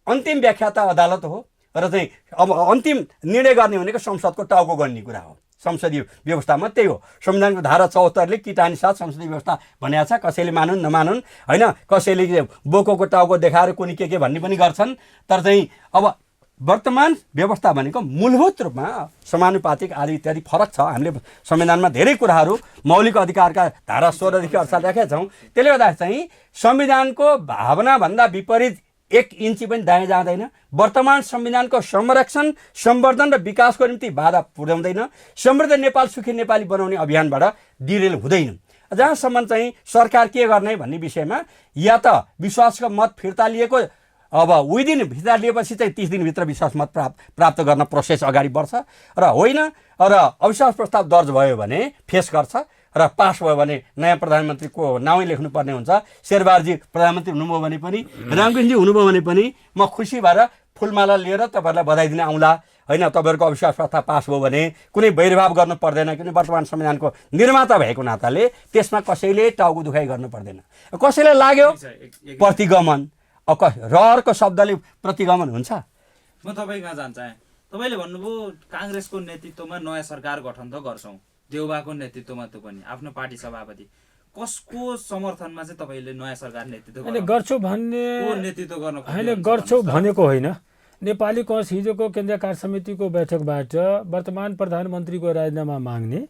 अन्तिम व्याख्याता अदालत हो र चाहिँ अब अन्तिम निर्णय गर्ने भनेको संसदको टाउको गर्ने कुरा हो। संसदीय व्यवस्थामा त्यही हो। संविधानको धारा 74ले किटानी साथ संसदीय व्यवस्था भनेको छ। कसैले मानुन् नमानुन् होइन, कसैले बोकोको टाउको देखाएर कुनी के भन्ने पनि गर्छन्, तर चाहिँ अब वर्तमान व्यवस्था भनेको मूलभूत रूपमा समानुपातिक आदि इत्यादि फरक छ। हामीले संविधानमा धेरै कुराहरू मौलिक अधिकारका धारा 16 देखि 48 राखेका छौँ। त्यसले गर्दा चाहिँ संविधानको भावनाभन्दा विपरीत 1 इन्ची पनि दायाँ जाँदैन। वर्तमान संविधानको संरक्षण, सम्वर्धन र विकासको निम्ति बाधा पुर्याउँदैन। समृद्ध नेपाल, सुखी नेपाली बनाउने अभियानबाट डिरेल हुँदैन। जहाँसम्म चाहिँ सरकार के गर्ने भन्ने विषयमा या त विश्वासको मत फिर्ता लिएको, अब विदिन फिर्ता लिएपछि चाहिँ 30 दिनभित्र विश्वास मत प्राप्त गर्न प्रोसेस अगाडि बढ्छ, र होइन र अविश्वास प्रस्ताव दर्ज भयो भने फेस गर्छ, र पास भयो भने नयाँ प्रधानमन्त्रीको नामै लेख्नुपर्ने हुन्छ। शेरबहादुरजी प्रधानमन्त्री हुनुभयो भने पनि, रामकृष्णजी हुनुभयो भने पनि म खुसी भएर फुलमाला लिएर तपाईँहरूलाई बधाई दिन आउँला होइन। तपाईँहरूको अविश्वास प्रस्ताव पास भयो भने कुनै वैरभाव गर्नु पर्दैन, किनभने वर्तमान संविधानको निर्माता भएको नाताले त्यसमा कसैले टाउको दुखाइ गर्नु पर्दैन। कसैलाई लाग्यो प्रतिगमन, रहरको शब्दले प्रतिगमन हुन्छ। म तपाईँकहाँ जान चाहेँ। तपाईँले भन्नुभयो काङ्ग्रेसको नेतृत्वमा नयाँ सरकार गठन त गर्छौँ, देउबाको नेतृत्वमा त्यो पनि आफ्नो पार्टी सभापति, कसको समर्थनमा चाहिँ तपाईँले नयाँ सरकार नेतृत्व गर्छु भन्ने नेतृत्व गर्न होइन, गर्छु भनेको होइन। नेपाली कङ्ग्रेस हिजोको केन्द्रीय कार्य समितिको बैठकबाट वर्तमान प्रधानमन्त्रीको राजीनामा माग्ने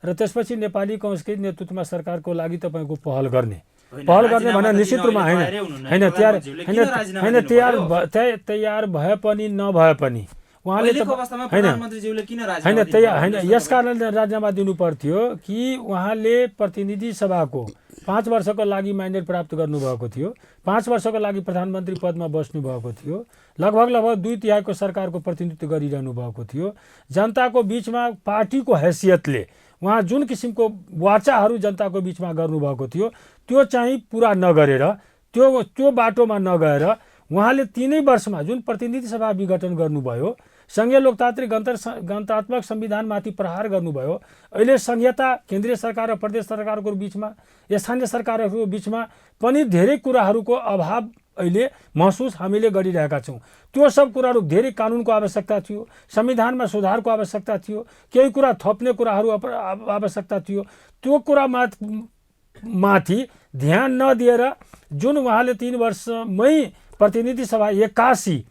र त्यसपछि नेपाली कङ्ग्रेसकै नेतृत्वमा सरकारको लागि तपाईँको पहल गर्ने भने निश्चित रूपमा तयार भए पनि नभए पनि उहाँले होइन यस कारणले राजीनामा दिनु पर्थ्यो कि उहाँले प्रतिनिधि सभाको 5 वर्षको लागि म्यान्डेट प्राप्त गर्नुभएको थियो, 5 वर्षको लागि प्रधानमन्त्री पदमा बस्नु भएको थियो, लगभग 2/3 सरकारको प्रतिनिधित्व गरिरहनु भएको थियो। जनताको बिचमा पार्टीको हैसियतले उहाँ जुन किसिमको वाचाहरू जनताको बिचमा गर्नुभएको थियो त्यो चाहिँ पुरा नगरेर, त्यो बाटोमा नगएर उहाँले 3 वर्षमा जुन प्रतिनिधि सभा विघटन गर्नुभयो, सङ्घीय लोकतान्त्रिक गणतन्त्रात्मक संविधानमाथि प्रहार गर्नुभयो। अहिले संघीयता केन्द्रीय सरकार र प्रदेश सरकारको बिचमा, स्थानीय सरकारहरूको बिचमा पनि धेरै कुराहरूको अभाव अहिले महसुस हामीले गरिरहेका छौँ। त्यो सब कुराहरू, धेरै कानुनको आवश्यकता थियो, संविधानमा सुधारको आवश्यकता थियो, केही कुरा थप्ने कुराहरू आवश्यकता थियो। त्यो कुरामाथि ध्यान नदिएर जुन उहाँले 3 वर्षमै प्रतिनिधि सभा 81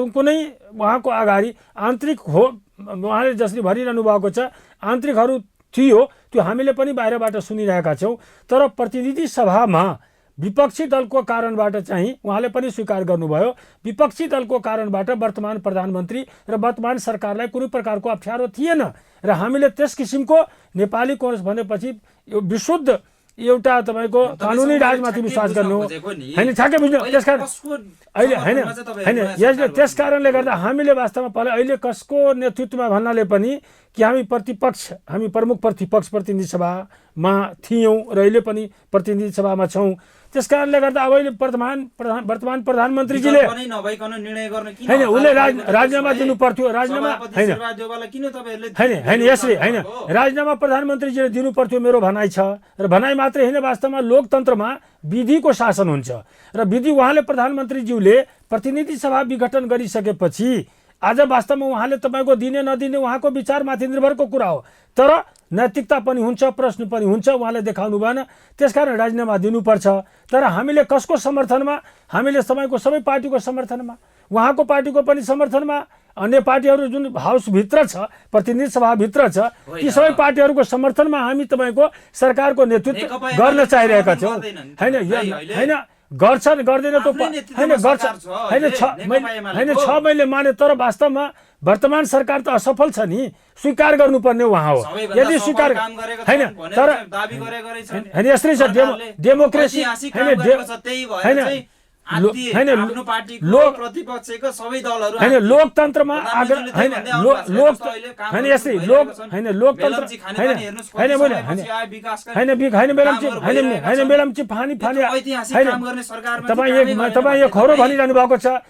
कुनै उहाँको अगाडि आन्तरिक हो, उहाँले जसरी भरिरहनु भएको छ आन्तरिकहरू थियो, त्यो हामीले पनि बाहिरबाट सुनिरहेका छौँ। तर प्रतिनिधि सभामा विपक्षी दलको कारणबाट चाहिँ उहाँले पनि स्वीकार गर्नुभयो, विपक्षी दलको कारणबाट वर्तमान प्रधानमन्त्री र वर्तमान सरकारलाई कुनै प्रकारको अप्ठ्यारो थिएन। र हामीले त्यस किसिमको नेपाली कङ्ग्रेस भनेपछि यो विशुद्ध एउटा तपाईँको कानुनी राजमाथि विश्वास गर्नु होइन, ठ्याक्कै बुझ्नु। त्यसकारण अहिले होइन यसले त्यस कारणले गर्दा हामीले वास्तवमा पहिला अहिले कसको नेतृत्वमा भन्नाले पनि कि हामी प्रमुख प्रतिपक्ष प्रतिनिधि सभामा थियौँ र अहिले पनि प्रतिनिधि सभामा छौँ। त्यस कारणले गर्दा अब अहिले वर्तमान प्रधानमन्त्रीजीले होइन उसले राजीनामा दिनु पर्थ्यो, राजीनामा होइन यसले होइन राजीनामा प्रधानमन्त्रीजीले दिनु पर्थ्यो मेरो भनाइ छ। र भनाइ मात्रै होइन, वास्तवमा लोकतन्त्रमा विधिको शासन हुन्छ र विधि उहाँले प्रधानमन्त्रीज्यूले प्रतिनिधि सभा विघटन गरिसकेपछि आज वास्तवमा उहाँले तपाईँको दिने नदिने उहाँको विचारमाथि निर्भरको कुरा हो, तर नैतिकता पनि हुन्छ, प्रश्न पनि हुन्छ, उहाँले देखाउनु भएन। त्यसकारण राजीनामा दिनुपर्छ। तर हामीले कसको समर्थनमा? हामीले तपाईँको सबै पार्टीको समर्थनमा, उहाँको पार्टीको पनि समर्थनमा, अन्य पार्टीहरू जुन हाउसभित्र छ, प्रतिनिधि सभाभित्र छ, ती सबै पार्टीहरूको समर्थनमा हामी तपाईँको सरकारको नेतृत्व गर्न चाहिरहेका छौँ। होइन गर्छन् गर्दैन त होइन गर्छ होइन छ मैले माने, तर वास्तवमा वर्तमान सरकार त असफल छ नि, स्वीकार गर्नुपर्ने उहाँ हो। यदि स्वीकार होइन तर होइन यसरी छ डेमोक्रेसी होइन लोकतन्त्रमा होइन यस्तै लोकतन्त्र होइन मेलम्ची फानी तपाईँ यो खरो भनिरहनु भएको छ।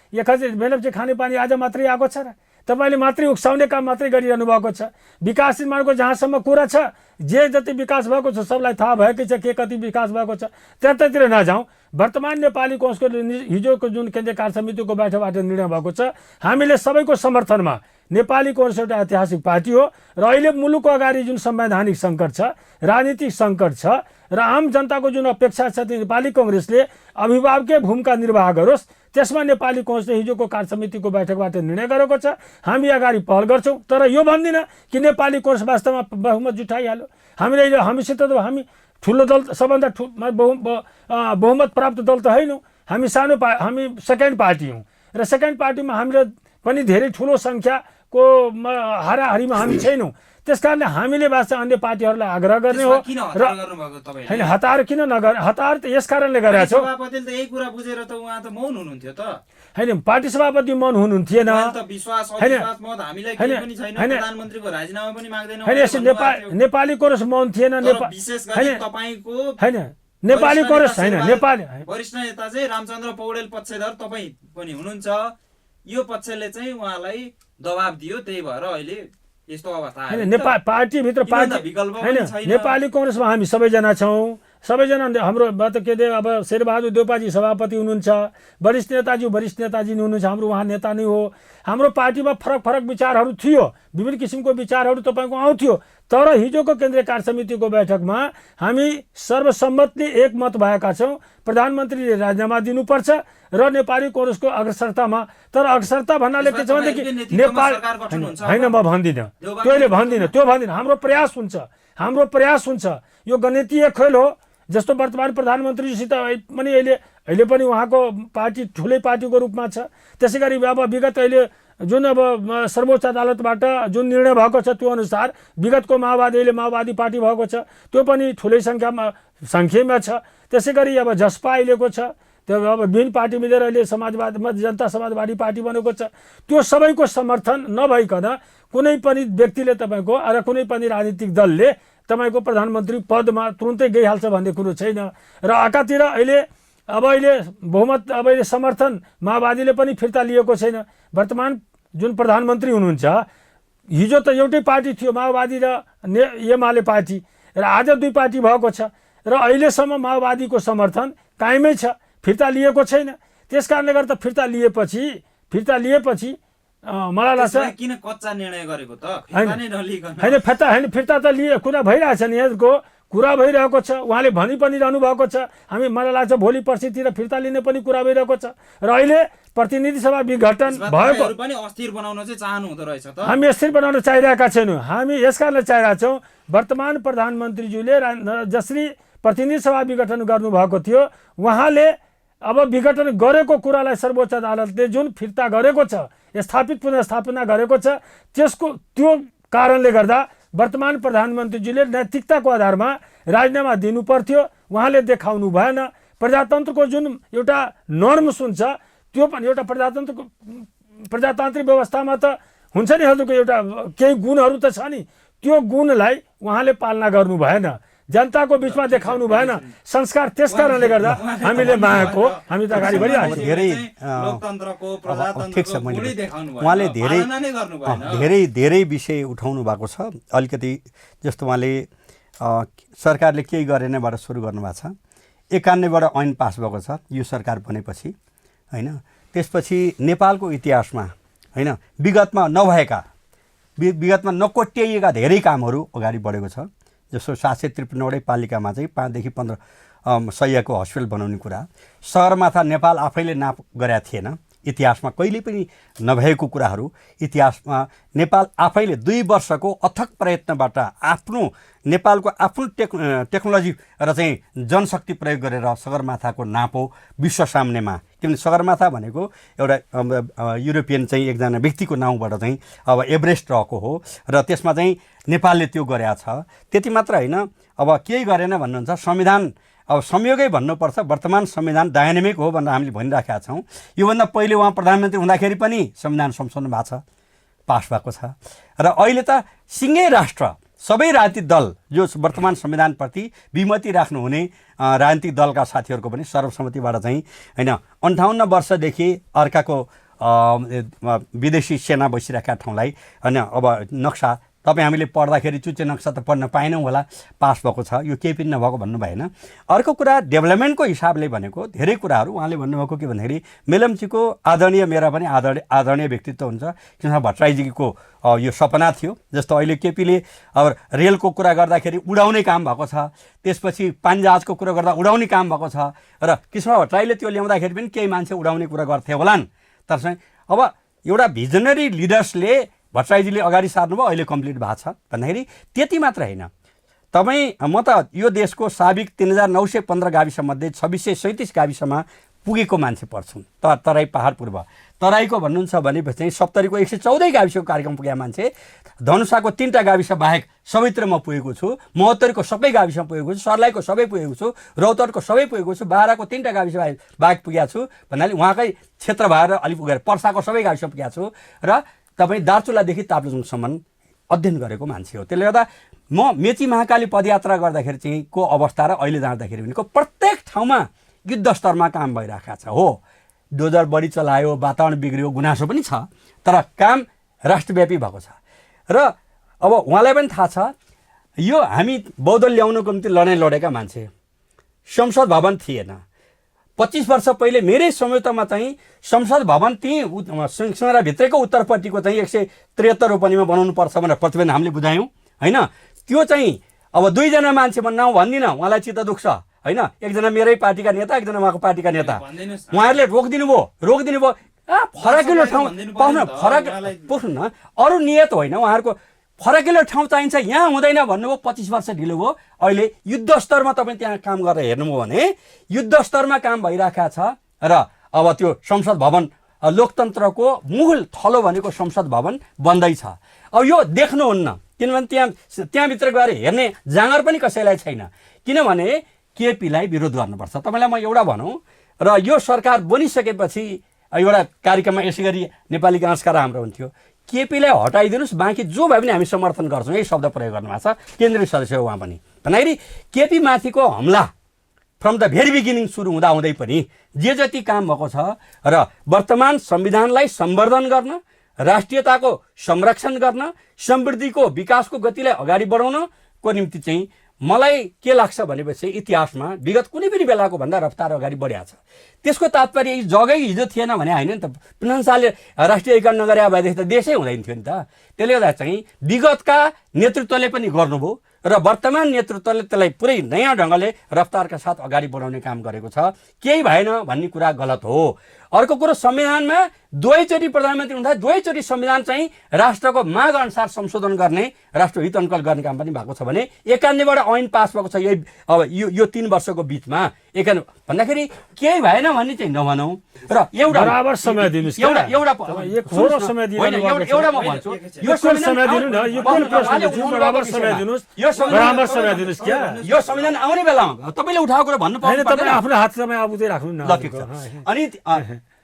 मेलम्ची खाने पानी आज मात्रै आएको छ र तपाईँले मात्रै उक्साउने काम मात्रै गरिरहनु भएको छ। विकास निर्माणको जहाँसम्म कुरा छ, जे जति विकास भएको छ सबलाई थाहा भएकै छ के कति विकास भएको छ, त्यतातिर नजाउँ। वर्तमान नेपाली काङ्ग्रेसको हिजोको जुन केन्द्रीय कार्य समितिको बैठकबाट निर्णय भएको छ, हामीले सबैको समर्थनमा नेपाली काङ्ग्रेस एउटा ऐतिहासिक पार्टी हो र अहिले मुलुकको अगाडि जुन संवैधानिक सङ्कट छ, राजनीतिक सङ्कट छ र आम जनताको जुन अपेक्षा छ नेपाली काङ्ग्रेसले अभिभावकीय भूमिका निर्वाह गरोस्, त्यसमा नेपाली काङ्ग्रेसले हिजोको कार्य समितिको बैठकबाट निर्णय गरेको छ। हामी अगाडि पहल गर्छौँ, तर यो भन्दिनँ कि नेपाली काङ्ग्रेस वास्तवमा बहुमत जुटाइहाल्यो। हामीसित त हामी ठुलो दल, सबभन्दा बहुमत प्राप्त दल त होइनौँ, हामी हामी सेकेन्ड पार्टी हौँ र सेकेन्ड पार्टीमा हामीले पनि धेरै ठुलो सङ्ख्याको हाराहारीमा हामी छैनौँ। त्यस कारणले हामीले वास्तव अन्य पार्टीहरूलाई आग्रह गर्ने हो र होइन हतार किन नगर्ने? हतार त यस कारणले गरेका छौँ होइन पार्टी सभापति मन हुनुहुन्थेन नेपाली काङ्ग्रेस मन थिएन होइन नेपाली काङ्ग्रेस होइन नेपाली वरिष्ठ नेता चाहिँ रामचन्द्र पौडेल पक्षधर तपाईँ पनि हुनुहुन्छ। यो पक्षले चाहिँ उहाँलाई दबाब दियो, त्यही भएर अहिले यस्तो अवस्था पार्टीभित्र नेपाली काङ्ग्रेसमा हामी सबैजना छौँ। सबैजना हाम्रो के अरे अब शेरबहादुर देउपाजी सभापति हुनुहुन्छ, वरिष्ठ नेताजी हुनुहुन्छ, हाम्रो उहाँ नेता नै हो। हाम्रो पार्टीमा फरक विचारहरू थियो, विभिन्न किसिमको विचारहरू तपाईँको आउँथ्यो, तर हिजोको केन्द्रीय कार्य समितिको बैठकमा हामी सर्वसम्मतले एकमत भएका छौँ प्रधानमन्त्रीले राजीनामा दिनुपर्छ र नेपाली काङ्ग्रेसको अग्रसरतामा। तर अग्रसरता भन्नाले के छ भनेदेखि नेपाल होइन म भन्दिनँ, त्यो भन्दिनँ। हाम्रो प्रयास हुन्छ, यो गणितीय खेल हो। जस्तो वर्तमान प्रधानमन्त्रीसित पनि अहिले पनि उहाँको पार्टी ठुलै पार्टीको रूपमा छ। त्यसै गरी अब विगत अहिले जुन अब सर्वोच्च अदालतबाट जुन निर्णय भएको छ त्यो अनुसार विगतको माओवादी पार्टी भएको छ, त्यो पनि ठुलै सङ्ख्यामा छ। त्यसै गरी अब जसपा अहिलेको छ, त्यो अब विभिन्न पार्टी मिलेर अहिले जनता समाजवादी पार्टी बनेको छ। त्यो सबैको समर्थन नभइकन कुनै पनि व्यक्तिले तपाईँको र कुनै पनि राजनीतिक दलले तपाईँको प्रधानमन्त्री पदमा तुरुन्तै गइहाल्छ भन्ने कुरो छैन। र एकातिर अहिले बहुमत अहिले समर्थन माओवादीले पनि फिर्ता लिएको छैन। वर्तमान जुन प्रधानमन्त्री हुनुहुन्छ, हिजो त एउटै पार्टी थियो माओवादी र एमाले पार्टी, र आज दुई पार्टी भएको छ र अहिलेसम्म माओवादीको समर्थन कायमै छ, फिर्ता लिएको छैन। त्यस कारणले गर्दा फिर्ता लिएपछि मलाई लाग्छ किन कच्चा निर्णय गरेको त होइन फिर्ता त लिए कुरा भइरहेछ नि, यसको कुरा भइरहेको छ। उहाँले भनि पनि रहनु भएको छ, मलाई लाग्छ भोलि पर्सितिर फिर्ता लिने पनि कुरा भइरहेको छ। र अहिले प्रतिनिधि सभा विघटन भएको पनि अस्थिर बनाउन चाहिँ चाहनु हुँदो रहेछ त। हामी अस्थिर बनाउन चाहिरहेका छैनौँ, हामी यस कारणले चाहिरहेका छौँ वर्तमान प्रधानमन्त्रीज्यूले जसरी प्रतिनिधि सभा विघटन गर्नुभएको थियो, उहाँले अब विघटन गरेको कुरालाई सर्वोच्च अदालतले जुन फिर्ता गरेको छ, पुनर्स्थापना गरेको छ, त्यो कारणले गर्दा वर्तमान प्रधानमन्त्रीजीले नैतिकताको आधारमा राजीनामा दिनु पर्थ्यो उहाँले देखाउनु भएन। प्रजातन्त्रको जुन एउटा नर्म्स हुन्छ त्यो पनि एउटा प्रजातान्त्रिक व्यवस्थामा त हुन्छ नि हजुरको एउटा केही गुणहरू त छ नि, त्यो गुणलाई उहाँले पालना गर्नु भएन, जनताको बिचमा देखाउनु भएन। संस्कार त्यस कारणले गर्दा हामीले मागेको हामी त अगाडि बढिरहेको धेरै लोकतन्त्रको ठिक छ, गुणै देखाउनु भएन, उहाँले पालना नै गर्नु भएन। धेरै विषय उठाउनु भएको छ। अलिकति जस्तो उहाँले सरकारले केही गरेनबाट सुरु गर्नुभएको छ। 91बाट ऐन पास भएको छ यो सरकार बनेपछि होइन। त्यसपछि नेपालको इतिहासमा होइन विगतमा नभएका, विगतमा नकोट्याइएका धेरै कामहरू अगाडि बढेको छ। जस्तो 753वटै पालिकामा चाहिँ 5 देखि 15 सयको हस्पिटल बनाउने कुरा, सगरमाथा नेपाल आफैले नाप गरेका थिएन। इतिहासमा कहिले पनि नभएको कुराहरू इतिहासमा नेपाल आफैले 2 वर्षको अथक प्रयत्नबाट आफ्नो नेपालको आफ्नो टेक्नोलोजी र चाहिँ जनशक्ति प्रयोग गरेर सगरमाथाको नापो विश्व सामनेमा, किनभने सगरमाथा भनेको एउटा युरोपियन चाहिँ एकजना व्यक्तिको नाउँबाट चाहिँ अब एभरेस्ट रहेको हो र त्यसमा चाहिँ नेपालले त्यो गरेका छ। त्यति मात्र होइन, अब केही गरेन भन्नुहुन्छ संविधान, अब संयोगै भन्नुपर्छ वर्तमान संविधान डायनामिक हो भनेर हामीले भनिराखेका छौँ। योभन्दा पहिले उहाँ प्रधानमन्त्री हुँदाखेरि पनि संविधान संशोधन भएको छ, पास भएको छ। र अहिले त सिङ्गै राष्ट्र सबै राजनीतिक दल जो वर्तमान संविधानप्रति विमति राख्नुहुने राजनीतिक दलका साथीहरूको पनि सर्वसम्मतिबाट चाहिँ होइन 58 वर्षदेखि अर्काको विदेशी सेना बसिरहेका ठाउँलाई होइन अब नक्सा तपाईँ हामीले पढ्दाखेरि चुच्चे नक्सा त पढ्न पाएनौँ होला, पास भएको छ, यो केही पनि नभएको भन्नु भएन। अर्को कुरा डेभलपमेन्टको हिसाबले भनेको धेरै कुराहरू उहाँले भन्नुभएको के भन्दाखेरि मेलम्चीको आदरणीय, मेरा पनि आदरणीय व्यक्तित्व हुन्छ किनभने भट्टराईजीको यो सपना थियो। जस्तो अहिले केपीले अब रेलको कुरा गर्दाखेरि उडाउने काम भएको छ, त्यसपछि पानीजहाजको कुरा गर्दा उडाउने काम भएको छ र कृष्ण भट्टराईले त्यो ल्याउँदाखेरि पनि केही मान्छे उडाउने कुरा गर्थे होलान्। तर चाहिँ अब एउटा भिजनरी लिडर्सले भट्टराईजीले अगाडि सार्नुभयो, अहिले कम्प्लिट भएको छ भन्दाखेरि त्यति मात्र होइन। तपाईँ म त यो देशको साबिक 3915 गाविसमध्ये 2637 गाविसमा पुगेको मान्छे पर्छौँ। तराई पहाड पूर्व तराईको भन्नुहुन्छ भनेपछि चाहिँ 70को 114 गाविसको कार्यक्रम पुगेका मान्छे, धनुषाको 3टा गाविस बाहेक सबैतिर म पुगेको छु, महोत्तरीको सबै गाविसमा पुगेको छु, सर्लाहीको सबै पुगेको छु, रौतहटको सबै पुगेको छु, बाह्रको 3टा गाविस बाहेक पुगेको छु भन्नाले उहाँकै क्षेत्र भएर अलिक पुगेर पर्साको सबै गाविसमा पुगेको छु र तपाईँ दार्चुलादेखि ताप्लेजुङसम्म अध्ययन गरेको मान्छे हो। त्यसले गर्दा म मेची महाकाली पदयात्रा गर्दाखेरि चाहिँ को अवस्था र अहिले जाँदाखेरि भनेको प्रत्येक ठाउँमा युद्ध स्तरमा काम भइरहेको छ। हो डोजर बढी चलायो, वातावरण बिग्रियो, गुनासो पनि छ, तर काम राष्ट्रव्यापी भएको छ। र अब उहाँलाई पनि थाहा छ यो हामी बौद्ध ल्याउनको निम्ति लडाइँ लडेका मान्छे, संसद भवन थिएन। 25 वर्ष पहिले मेरै संयुक्तमा चाहिँ संसद भवन त्यहीँ सिंहराभित्रैको उत्तरपट्टिको चाहिँ 173 रोपनीमा बनाउनु पर्छ भनेर प्रतिवेदन हामीले बुझायौँ होइन। त्यो चाहिँ अब 2 जना मान्छे नाउँ भन्दिनँ, उहाँलाई चित्त दुख्छ होइन, एकजना मेरै पार्टीका नेता, एकजना उहाँको पार्टीका नेता, उहाँहरूले रोकिदिनु भयो। फराकिलो ठाउँ पाउन फरक पुग्नु न, अरू नियत होइन उहाँहरूको, फराकिलो ठाउँ चाहिन्छ, यहाँ हुँदैन भन्नुभयो। 25 वर्ष ढिलो भयो। अहिले युद्ध स्तरमा तपाईँ त्यहाँ काम गरेर हेर्नुभयो भने युद्ध स्तरमा काम भइरहेको छ र अब त्यो संसद भवन लोकतन्त्रको मूल थलो भनेको संसद भवन बन्दैछ। अब यो देख्नुहुन्न किनभने त्यहाँभित्र गएर हेर्ने जाँगर पनि कसैलाई छैन, किनभने केपीलाई विरोध गर्नुपर्छ। तपाईँलाई म एउटा भनौँ, र यो सरकार बनिसकेपछि एउटा कार्यक्रममा यसै गरी नेपाली गाँसकारा हाम्रो हुन्थ्यो, केपीलाई हटाइदिनुहोस्, बाँकी जो भए पनि हामी समर्थन गर्छौँ, यही शब्द प्रयोग गर्नुभएको छ। केन्द्रीय सदस्य हो उहाँ पनि भन्दाखेरि केपी माथिको हमला फ्रम द भेरी बिगिनिङ सुरु हुँदै पनि जे जति काम भएको छ र वर्तमान संविधानलाई सम्वर्धन गर्न, राष्ट्रियताको संरक्षण गर्न, समृद्धिको विकासको गतिलाई अगाडि बढाउनको निम्ति चाहिँ मलाई के लाग्छ भनेपछि इतिहासमा विगत कुनै पनि बेलाको भन्दा रफ्तार अगाडि बढिएको छ। त्यसको तात्पर्य जग्गै हिजो थिएन भने होइन नि त, प्रधानसाले राष्ट्रिय एकीकरण नगरे भएदेखि त देशै हुँदैन थियो नि त। त्यसले गर्दा चाहिँ विगतका नेतृत्वले पनि गर्नुभयो र वर्तमान नेतृत्वले त्यसलाई पुरै नयाँ ढङ्गले रफ्तारका साथ अगाडि बढाउने काम गरेको छ। केही भएन भन्ने कुरा गलत हो। अर्को कुरो, संविधानमा दुवैचोटि प्रधानमन्त्री हुँदा दुवैचोटि संविधान चाहिँ राष्ट्रको माग अनुसार संशोधन गर्ने, राष्ट्र हित अनुकूल गर्ने काम पनि भएको छ भने 91बाट ऐन पास भएको छ यही अब यो 3 वर्षको बिचमा। 91 भन्दाखेरि केही भएन भन्ने चाहिँ नभनौँ र एउटा बराबर समय दिनुस्, एउटा समय दिनु, एउटा म भन्छु, यो समय दिनु न, यो कुन प्रश्न बराबर समय दिनुस्। यो बराबर समय दिनुहोस् क्या यो संविधान आउने बेलामा तपाईँले उठाएको कुरा भन्नु होइन पाउनु तपाईँ आफ्नो हात समय आबुदै राख्नु न ल ठिक छ। अनि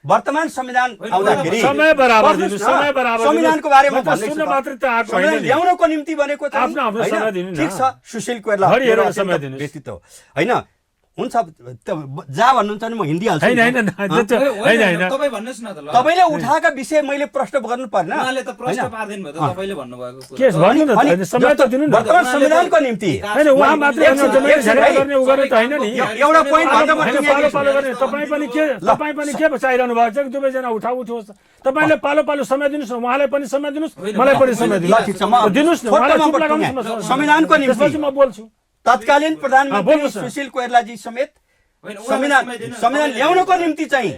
वर्तमान संविधान आउँदाखेरि समय बराबर बस्नुहोस् दिनुहोस् न, समय बराबर संविधानको बारेमा म त भन्दैछु सुन्न त। मात्रै त आएको संविधान होइन नि। ल्याउनको निम्ति बनेको चाहिँ आफ्नो आफ्नो होइन, समय दिनु न। ठिक छ सुशील कोइराला घरि हेरेर मेरो समय अत्यन्त दिनुहोस्। व्यक्तित्व होइन हुन्छ जहाँ भन्नुहुन्छ भने म हिन्दी हाल्छु होइन होइन होइन तपाईँ भन्नुहोस् न त ल तपाईँले उठाएका विषय मैले प्रश्न गर्नु पर्न उहाँले त प्रश्न पार्दैन भयो त तपाईँले भन्नुभएको के भन्नु न त, होइन, समय त दिनु न। वर्तमान संविधानको निम्ति होइन उहाँ मात्रै होइन जम्मै झगडा गर्ने उ गर्ने त होइन नि एउटा पोइन्ट भन्दा म होइन पालो पालो गर्ने तपाईँ पनि के चाहिरहनु भएको छ कि दुवैजना उठोस् तपाईँले पालो पालो समय दिनुहोस् न उहाँलाई पनि समय दिनुहोस् मलाई पनि समय ल ठिक छ, म दिनुहोस् न उहाँलाई चुप लगाउनुहोस् न संविधानको निम्ति त्यसपछि म बोल्छु तत्कालीन प्रधानमन्त्री बोल्नुहोस् न। सुशील कोइरालाजी समेत होइन, उहाँलाई संविधान समय दिनु न, संविधान तपाईँले ल्याउनको निम्ति चाहिँ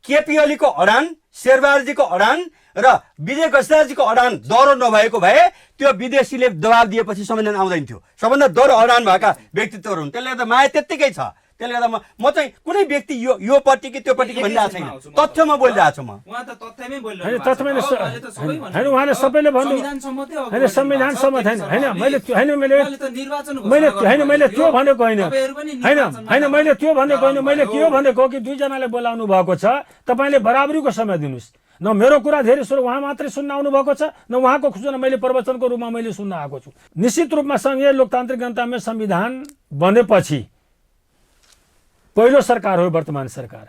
केपी ओलीको अडान शेरबहादुरजीको अडान र विजय गजराजीको अडान दह्रो नभएको भए त्यो विदेशीले दबाब दिएपछि संविधान आउँदैन थियो। सबभन्दा दह्रो अडान भएका व्यक्तित्वहरू हुन्, त्यसले गर्दा माया त्यत्तिकै छ। त्यसले गर्दा म चाहिँ कुनै व्यक्ति यो पार्टी कि त्यो पार्टी कि भनिरहेको छैन, तथ्यमा बोलिरहेको छु म। उहाँ त तथ्यमै बोल्नु होइन भएको छ। तथ्यमै उहाँले त सबै भन्नु होइन उहाँले सबैले भन्नु संविधान सम्मतै अघि होइन संविधान बढ्नु सम्मत भएको होइन छ। होइन मैले होइन मैले उहाँले त निर्वाचन मैले घोषणा होइन मैले त्यो गर्नुभएको भनेको होइन थियो। तपाईँहरू पनि होइन निर्वाचनमा होइन मैले त्यो भनेको होइन मैले के हो जानु भनेको कि दुईजनाले बोलाउनु भएको छ तपाईँले बराबरीको समय दिनुहोस् न मेरो कुरा धेरै सुरु उहाँ मात्रै सुन्न आउनु भएको छ न उहाँको सूचना मैले प्रवचनको रूपमा मैले सुन्न आएको छु। निश्चित रूपमा सङ्घीय लोकतान्त्रिक गणतन्त्रमै संविधान बनेपछि पहिलो सरकार हो वर्तमान सरकार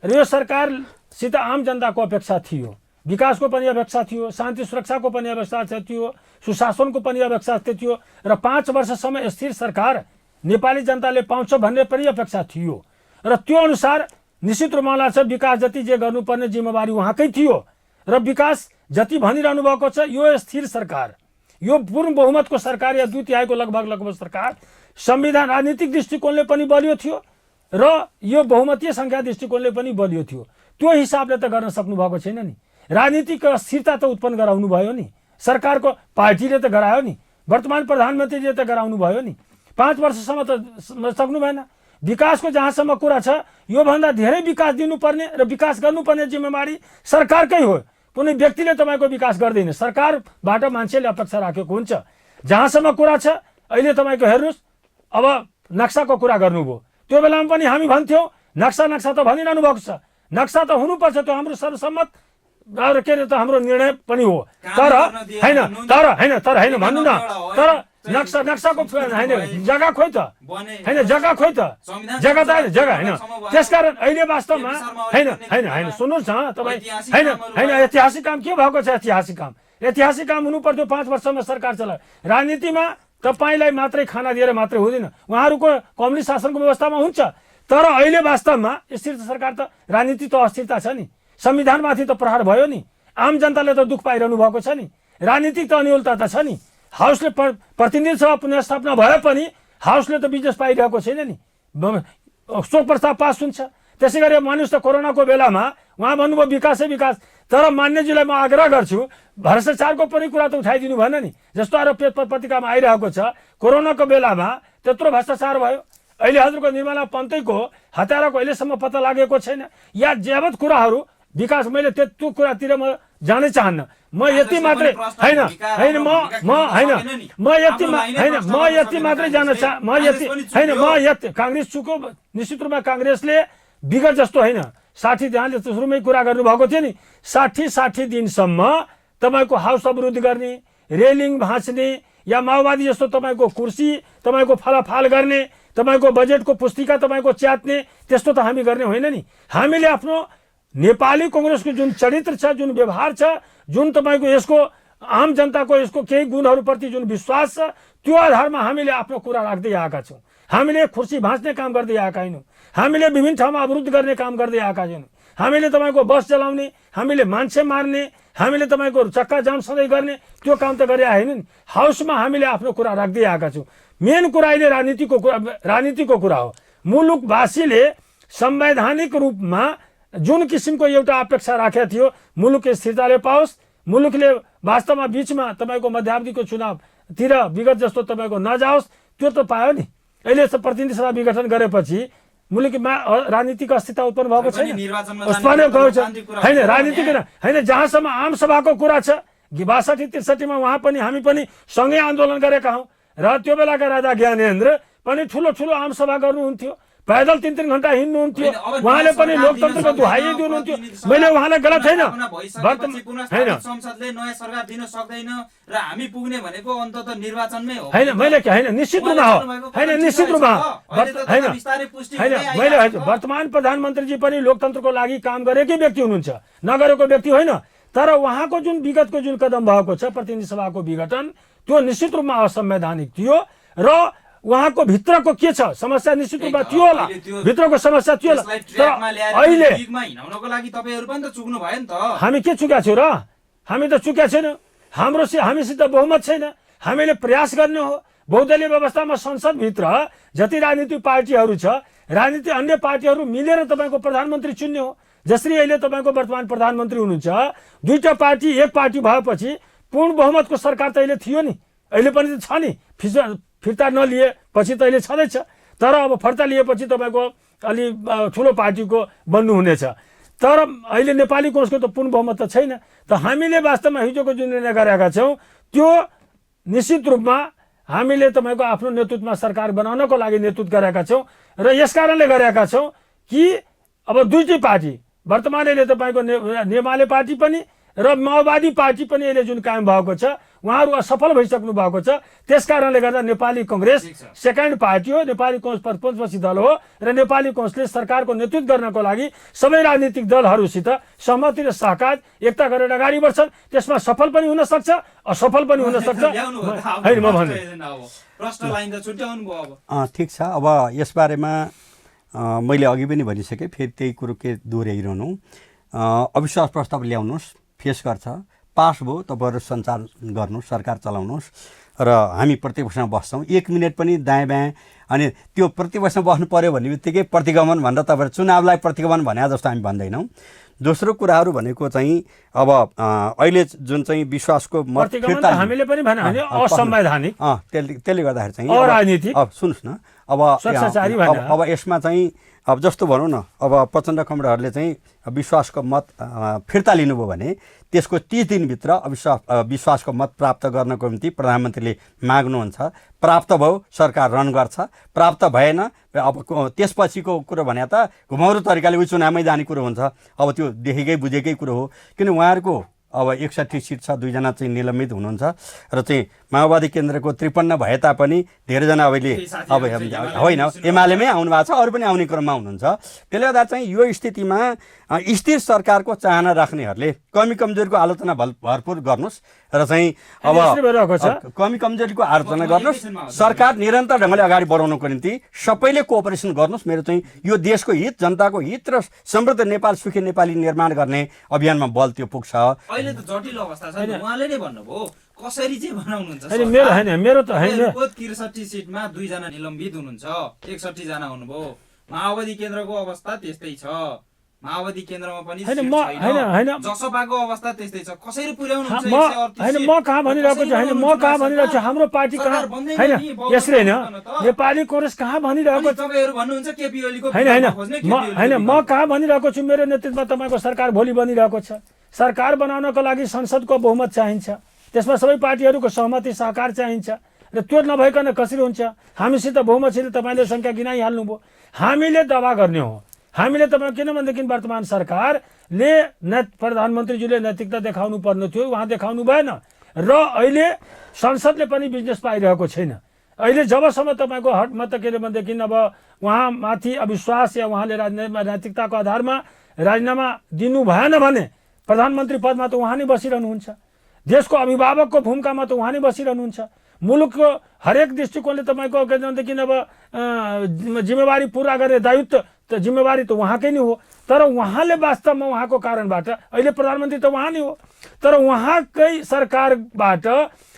र यो सरकारसित आम जनताको अपेक्षा थियो, विकासको पनि अपेक्षा थियो, शान्ति सुरक्षाको पनि अपेक्षा थियो, सुशासनको पनि अपेक्षा थियो र 5 वर्षसम्म स्थिर सरकार नेपाली जनताले पाउँछ भन्ने पनि अपेक्षा थियो र त्यो अनुसार निश्चित रूपमा लाग्छ विकास जति जे गर्नुपर्ने जिम्मेवारी उहाँकै थियो र विकास जति भनिरहनु भएको छ यो स्थिर सरकार यो पूर्ण बहुमतको सरकार या 2/3 लगभग सरकार संविधान राजनीतिक दृष्टिकोणले पनि बलियो थियो र यो बहुमतीय संख्या दृष्टिकोणले पनि बलियो थियो। त्यो हिसाबले त गर्न सक्नु भएको छैन नि। राजनीतिक अस्थिरता त उत्पन्न गराउनु भयो नि, सरकारको पार्टीले त गरायो नि, वर्तमान प्रधानमन्त्रीले त गराउनु भयो नि। 5 वर्षसम्म त सक्नु भएन। विकासको जहाँसम्म कुरा छ योभन्दा धेरै विकास दिनुपर्ने र विकास गर्नुपर्ने जिम्मेवारी सरकारकै हो। कुनै व्यक्तिले तपाईँको विकास गर्दैन, सरकारबाट मान्छेले अपेक्षा राखेको हुन्छ। जहाँसम्म कुरा छ अहिले तपाईँको हेर्नुहोस् अब नक्साको कुरा गर्नुभयो, त्यो बेलामा पनि हामी भन्थ्यौँ नक्सा त भनिरहनु भएको छ, नक्सा त हुनुपर्छ, त्यो हाम्रो सर्वसम्मत के अरे त हाम्रो निर्णय पनि हो। तर होइन भन्नु न, तर नक्साको होइन जग्गा खोइ त होइन जग्गा खोइ त जग्गा त होइन जग्गा होइन। त्यसकारण अहिले वास्तवमा होइन सुन्नुहोस् न तपाईँ होइन ऐतिहासिक काम के भएको छ? ऐतिहासिक काम हुनु पर्थ्यो। 5 वर्षमा सरकार चलायो। राजनीतिमा तपाईँलाई मात्रै खाना दिएर मात्रै हुँदैन, उहाँहरूको कम्युनिस्ट शासनको व्यवस्थामा हुन्छ। तर अहिले वास्तवमा स्थिर सरकार त राजनीति त अस्थिरता छ नि, संविधानमाथि त प्रहार भयो नि, आम जनताले त दुःख पाइरहनु भएको छ नि, राजनीतिक त अनियोलता त छ नि। हाउसले प्रतिनिधि सभा पुनर्स्थापना भए पनि हाउसले त बिजनेस पाइरहेको छैन नि, शोक प्रस्ताव पास हुन्छ। त्यसै गरी मानिस त कोरोनाको बेलामा उहाँ भन्नुभयो विकासै विकास, तर मान्यजीलाई म आग्रह गर्छु भ्रष्टाचारको पनि कुरा त उठाइदिनु भएन नि। जस्तो आरोप पत्रिकामा आइरहेको छ कोरोनाको बेलामा त्यत्रो भ्रष्टाचार भयो, अहिले हजुरको निर्मला पन्तैको हत्याराको अहिलेसम्म पत्ता लागेको छैन। या ज्यावत कुराहरू विकास मैले त्यो कुरातिर म जानै चाहन्न। म यति मात्रै काङ्ग्रेस चुको निश्चित रूपमा काङ्ग्रेसले विगत जस्तो होइन 60 यहाँले सुरुमै कुरा गर्नुभएको थियो नि 60 दिनसम्म तपाईँको हाउस अवरोध गर्ने, रेलिङ भाँच्ने या माओवादी जस्तो तपाईँको कुर्सी तपाईँको फलाफाल गर्ने, तपाईँको बजेटको पुस्तिका तपाईँको च्यात्ने त्यस्तो त हामी गर्ने होइन नि। हामीले आफ्नो नेपाली कांग्रेसको जुन चरित्र छ, जुन व्यवहार छ, जुन तपाईको यसको आम जनताको यसको केही गुणहरूप्रति जुन विश्वास छ त्यो आधारमा हामीले आफ्नो कुरा राख्दै आएका छौँ। हामीले खुर्सी भाँच्ने काम गर्दै आएका हैनौँ, हामीले विभिन्न ठाउँमा अवरुद्ध गर्ने काम गर्दै आएका छैनौँ, हामीले तपाईको बस चलाउने, हामीले मान्छे मार्ने, हामीले तपाईको चक्का जाम सधैँ गर्ने त्यो काम त गरे आएन नि। हाउसमा हामीले आफ्नो कुरा राख्दै आएका छौँ। मेन कुरा अहिले राजनीतिको कुरा हो। मुलुकवासीले संवैधानिक रूपमा जुन किसिमको एउटा अपेक्षा राखेको थियो मुलुक स्थिरताले पाओस्, मुलुकले वास्तवमा बीचमा तपाईको मध्यावधिको चुनावतिर विगत जस्तो तपाईको नजाओस्, त्यो त पायो नि। अहिले प्रतिनिधि सभा विघटन गरेपछि मुलुकमा राजनीतिक अस्थिरता उत्पन्न भएको छैन। होइन राजनीतिक होइन, जहाँसम्म आम सभाको कुरा छ 62-63 मा उहाँ पनि हामी पनि सँगै आन्दोलन गरेका हौँ। र त्यो बेलाका राजा ज्ञानेन्द्र पनि ठुलो ठुलो आमसभा गर्नुहुन्थ्यो, पैदल 3-3 घण्टा हिँड्नुहुन्थ्यो, उहाँले पनि लोकतन्त्रको दुहाई दिनुहुन्थ्यो। मैले उहाँलाई गलत छैन, संसदले नयाँ सरकार दिन सक्दैन र हामी पुग्ने भनेको अन्ततः निर्वाचनमै हो होइन। मैले होइन, निश्चित रूपमा हो, होइन निश्चित रूपमा होइन। मैले वर्तमान प्रधानमन्त्रीजी पनि लोकतन्त्रको लागि काम गरेकै व्यक्ति हुनुहुन्छ, नगरेको व्यक्ति होइन। तर उहाँको जुन विगतको जुन कदम भएको छ प्रतिनिधि सभाको विघटन, त्यो निश्चित रूपमा असंवैधानिक थियो र उहाँको भित्रको के छ समस्या निश्चित रूपमा थियो होला, भित्रको समस्या थियो होला। तर अहिले हिँड्नको लागि तपाईहरु पनि त चुक्नु भयो नि त। हामी के चुक्या छौँ र? हामी त चुक्या छैन, हामीसित बहुमत छैन, हामीले प्रयास गर्ने हो। बहुदलीय व्यवस्थामा संसदभित्र जति राजनीतिक पार्टीहरू छ, राजनीतिक अन्य पार्टीहरू मिलेर तपाईँको प्रधानमन्त्री चुन्ने हो। जसरी अहिले तपाईँको वर्तमान प्रधानमन्त्री हुनुहुन्छ, दुईटा पार्टी एक पार्टी भएपछि पूर्ण बहुमतको सरकार त अहिले थियो नि, अहिले पनि छ नि। फिर्ता नलिएपछि त अहिले छँदैछ, तर अब फिर्ता लिएपछि तपाईँको अलि ठुलो पार्टीको बन्नुहुनेछ। तर अहिले नेपाली काङ्ग्रेसको त पूर्ण बहुमत त छैन। त हामीले वास्तवमा हिजोको जुन निर्णय गरेका छौँ त्यो निश्चित रूपमा हामीले तपाईँको आफ्नो नेतृत्वमा सरकार बनाउनको लागि नेतृत्व गरेका छौँ र यस कारणले गरेका छौँ कि अब दुईटै पार्टी वर्तमान अहिले तपाईँको नेमाले पार्टी पनि र माओवादी पार्टी पनि अहिले जुन कायम भएको छ, उहाँहरू असफल भइसक्नु भएको छ। त्यस कारणले गर्दा नेपाली काङ्ग्रेस सेकेन्ड पार्टी हो, नेपाली काङ्ग्रेस पंचपछि दल हो र नेपाली काङ्ग्रेसले सरकारको नेतृत्व गर्नको लागि सबै राजनीतिक दलहरूसित सहमति र सहकार एकता गरेर अगाडि बढ्छन्। त्यसमा सफल पनि हुन सक्छ, असफल पनि हुन सक्छ। होइन म भन्छु ठिक छ। अब यसबारेमा मैले अघि पनि भनिसकेँ, फेरि त्यही कुरो के दोहोऱ्याइरहनु। अविश्वास प्रस्ताव ल्याउनुहोस्, फेस गर्छ, पास भयो, तपाईँहरू सञ्चालन गर्नुहोस्, सरकार चलाउनुहोस् र हामी प्रतिपक्षमा बस्छौँ। 1 मिनट पनि दायाँ बायाँ अनि त्यो प्रतिपक्षमा बस्नु पऱ्यो भन्ने बित्तिकै प्रतिगमन भनेर तपाईँहरू चुनावलाई प्रतिगमन भने जस्तो हामी भन्दैनौँ। दोस्रो कुराहरू भनेको चाहिँ अब अहिले जुन चाहिँ विश्वासको मत फिर्ता हामीले पनि भने असंवैधानिक त्यसले गर्दाखेरि चाहिँ अराजनीतिक। अब सुन्नुहोस् न, अब यसमा चाहिँ अब जस्तो भनौँ न, अब प्रचण्ड खम्बुढाहरूले चाहिँ विश्वासको मत फिर्ता लिनुभयो भने त्यसको 30 दिनभित्र विश्वासको मत प्राप्त गर्नको निम्ति प्रधानमन्त्रीले माग्नुहुन्छ। प्राप्त भयो, सरकार रन गर्छ। प्राप्त भएन, अब त्यसपछिको कुरो भने त घुमाउरो तरिकाले उही चुनावमै जाने कुरो हुन्छ। अब त्यो देखेकै बुझेकै कुरो हो। किन उहाँहरूको अब 61 सिट छ, 2 जना चाहिँ निलम्बित हुनुहुन्छ र चाहिँ माओवादी केन्द्रको 53 भए तापनि धेरैजना अब होइन एमालेमै आउनु भएको छ, अरू पनि आउने क्रममा हुनुहुन्छ। त्यसले गर्दा चाहिँ यो स्थितिमा स्थिर सरकारको चाहना राख्नेहरूले कमी कमजोरीको आलोचना भरपुर गर्नुहोस् र चाहिँ अब कमी कमजोरीको आलोचना गर्नुहोस्, सरकार निरन्तर ढङ्गले अगाडि बढाउनको निम्ति सबैले कोअपरेसन गर्नुहोस्। मेरो चाहिँ यो देशको हित, जनताको हित र समृद्ध नेपाल, सुखी नेपाली निर्माण गर्ने अभियानमा बल त्यो पुग्छ। अहिले त जटिल अवस्था छ, उहाँले नै भन्नुभयो कसरी चाहिँ बनाउनुहुन्छ। मेरो त होइन, 63 सिटमा 2 जना निलम्बित हुनुहुन्छ, 61 जना हुनुभयो। माओवादी केन्द्रको अवस्था त्यस्तै छ, माओवादी केन्द्रमा पनि जसपाको अवस्था त्यस्तै छ। कसरी पुर्याउनुहुन्छ? होइन म कहाँ भनिरहेको छु, होइन म कहाँ भनिरहेको छु, हाम्रो पार्टी कहाँ होइन, यसरी होइन नेपाली काङ्ग्रेस कहाँ भनिरहेको छ, तपाईहरु भन्नुहुन्छ केपी ओलीको होइन म कहाँ भनिरहेको छु। मेरो नेतृत्वमा तपाईँको सरकार भोलि बनिरहेको छ। सरकार बनाउनको लागि संसदको बहुमत चाहिन्छ, त्यसमा सबै पार्टीहरूको सहमति सहकार चाहिन्छ र त्यो नभइकन कसरी हुन्छ? हामीसित बहुमत छैन, तपाईँले सङ्ख्या गिनाइहाल्नुभयो। हामीले दावा गर्ने हो, हामीले तपाईँ किनभनेदेखि वर्तमान सरकारले प्रधानमन्त्रीज्यूले नैतिकता देखाउनु पर्ने थियो, उहाँ देखाउनु भएन र अहिले संसदले पनि बिजनेस पाइरहेको छैन। अहिले जबसम्म तपाईँको हटमा त के भनेदेखि अब उहाँमाथि अविश्वास या उहाँले नैतिकताको आधारमा राजीनामा दिनु भएन भने प्रधानमन्त्री पदमा त उहाँ नै बसिरहनुहुन्छ, देशको अभिभावकको भूमिकामा त उहाँ नै बसिरहनुहुन्छ। मुलुकको हरेक दृष्टिकोणले तपाईँको के भनेदेखि अब जिम्मेवारी पुरा गर्ने दायित्व त जिम्मेवारी त उहाँकै नै हो। तर उहाँले वास्तवमा उहाँको कारणबाट अहिले प्रधानमन्त्री त उहाँ नै हो, तर उहाँकै सरकारबाट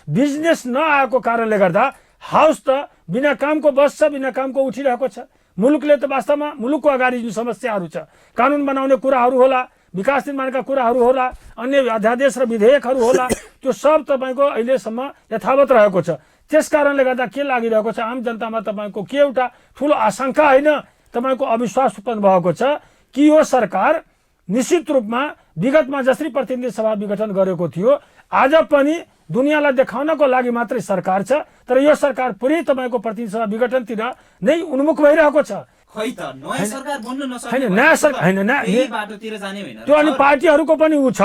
बिजनेस नआएको कारणले गर्दा हाउस त बिना कामको बस्छ, बिना कामको उठिरहेको छ। मुलुकले त वास्तवमा मुलुकको अगाडि जुन समस्याहरू छ, कानुन बनाउने कुराहरू होला, विकास निर्माणका कुराहरू होला, अन्य अध्यादेश र विधेयकहरू होला, त्यो सब तपाईँको अहिलेसम्म यथावत रहेको छ। त्यस कारणले गर्दा के लागिरहेको छ, आम जनतामा तपाईँको के एउटा ठुलो आशंका होइन, तपाईँको अविश्वास उत्पन्न भएको छ कि यो सरकार निश्चित रूपमा विगतमा जसरी प्रतिनिधि सभा विघटन गरेको थियो आज पनि दुनियाँलाई देखाउनको लागि मात्रै सरकार छ, तर यो सरकार पुरै तपाईँको प्रतिनिधि सभा विघटनतिर नै उन्मुख भइरहेको छ। खै त नयाँ सरकार बन्नु नसक्ने होइन, नयाँ सरकार होइन, त्यही बाटोतिर जाने होइन त्यो अनि पार्टीहरूको पनि ऊ छ,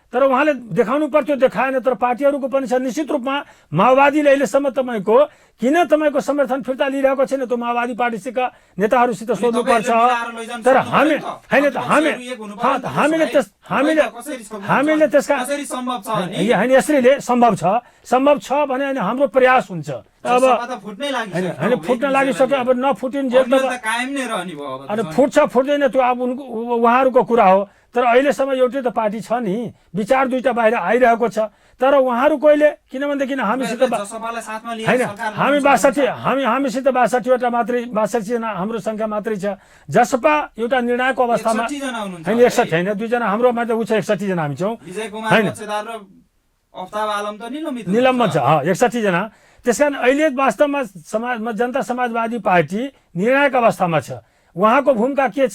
तर उहाँले देखाउनु पर्थ्यो, देखाएन। तर पार्टीहरूको पनि छ। निश्चित रूपमा माओवादीले अहिलेसम्म तपाईँको किन तपाईँको समर्थन फिर्ता लिइरहेको छैन, त्यो माओवादी पार्टीका नेताहरूसित सोध्नुपर्छ। तर हामीले त्यसका होइन, यसरी सम्भव छ भने अनि हाम्रो प्रयास हुन्छ। अब होइन, फुट्न लागिसक्यो, अब नफुटिन्जेल अनि फुट्छ फुट्दैन त्यो अब उहाँहरूको कुरा हो। तर अहिलेसम्म एउटै त पार्टी छ नि, विचार दुईटा बाहिर आइरहेको छ। तर उहाँहरू कहिले, किनभनेदेखि हामीसित होइन, हामीसित 62वटा मात्रै, 62 जना हाम्रो सङ्ख्या मात्रै छ। जसपा एउटा निर्णायक अवस्थामा होइन, 61 होइन, 2 जना हाम्रो मात्रै ऊ छ, 61 जना हामी छौँ होइन, निलम्बन छ 61 जना। त्यस कारण अहिले वास्तवमा समाजमा जनता समाजवादी पार्टी निर्णायक अवस्थामा छ। उहाँको भूमिका के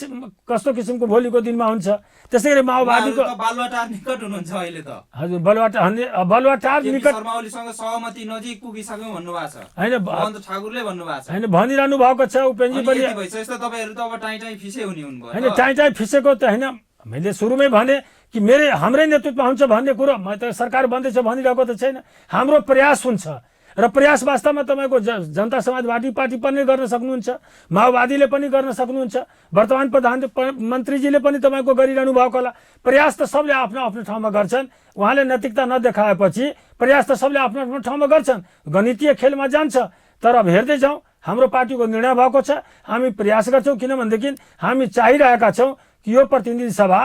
कस्तो किसिमको भोलिको दिनमा हुन्छ। त्यसै गरी माओवादीको बालुवाटार निकट हुनुहुन्छ अहिले त। हजुर, बलुवाटार निकट शर्माओलीसँग सहमति नजिक पुगिसक्यौँ भन्नुभएको छ होइन, महेन्द्र ठाकुरले भन्नुभएको छ होइन, भनिरहनु भएको छ। उपेन्द्रजी पनि भइसक्यो, तपाईँहरू त अब टाइँ फिसे हुने हुनुभयो होइन, टाइँ फिसेको त होइन। मैले सुरुमै भने कि हाम्रै नेतृत्वमा हुन्छ भन्ने कुरो, म त सरकार बन्दैछ भनिरहेको त छैन। हाम्रो प्रयास हुन्छ र प्रयास वास्तवमा तपाईँको जनता समाजवादी पार्टी पनि गर्न सक्नुहुन्छ, माओवादीले पनि गर्न सक्नुहुन्छ, वर्तमान प्रधानमन्त्रीजीले पनि तपाईँको गरिरहनु भएको होला। प्रयास त सबले आफ्नो आफ्नो ठाउँमा गर्छन्। उहाँले नैतिकता नदेखाएपछि प्रयास त सबले आफ्नो आफ्नो ठाउँमा गर्छन्, गणितीय खेलमा जान्छ। तर अब हेर्दै जाउँ, हाम्रो पार्टीको निर्णय भएको छ, हामी प्रयास गर्छौँ। किनभनेदेखि हामी चाहिरहेका छौँ कि यो प्रतिनिधि सभा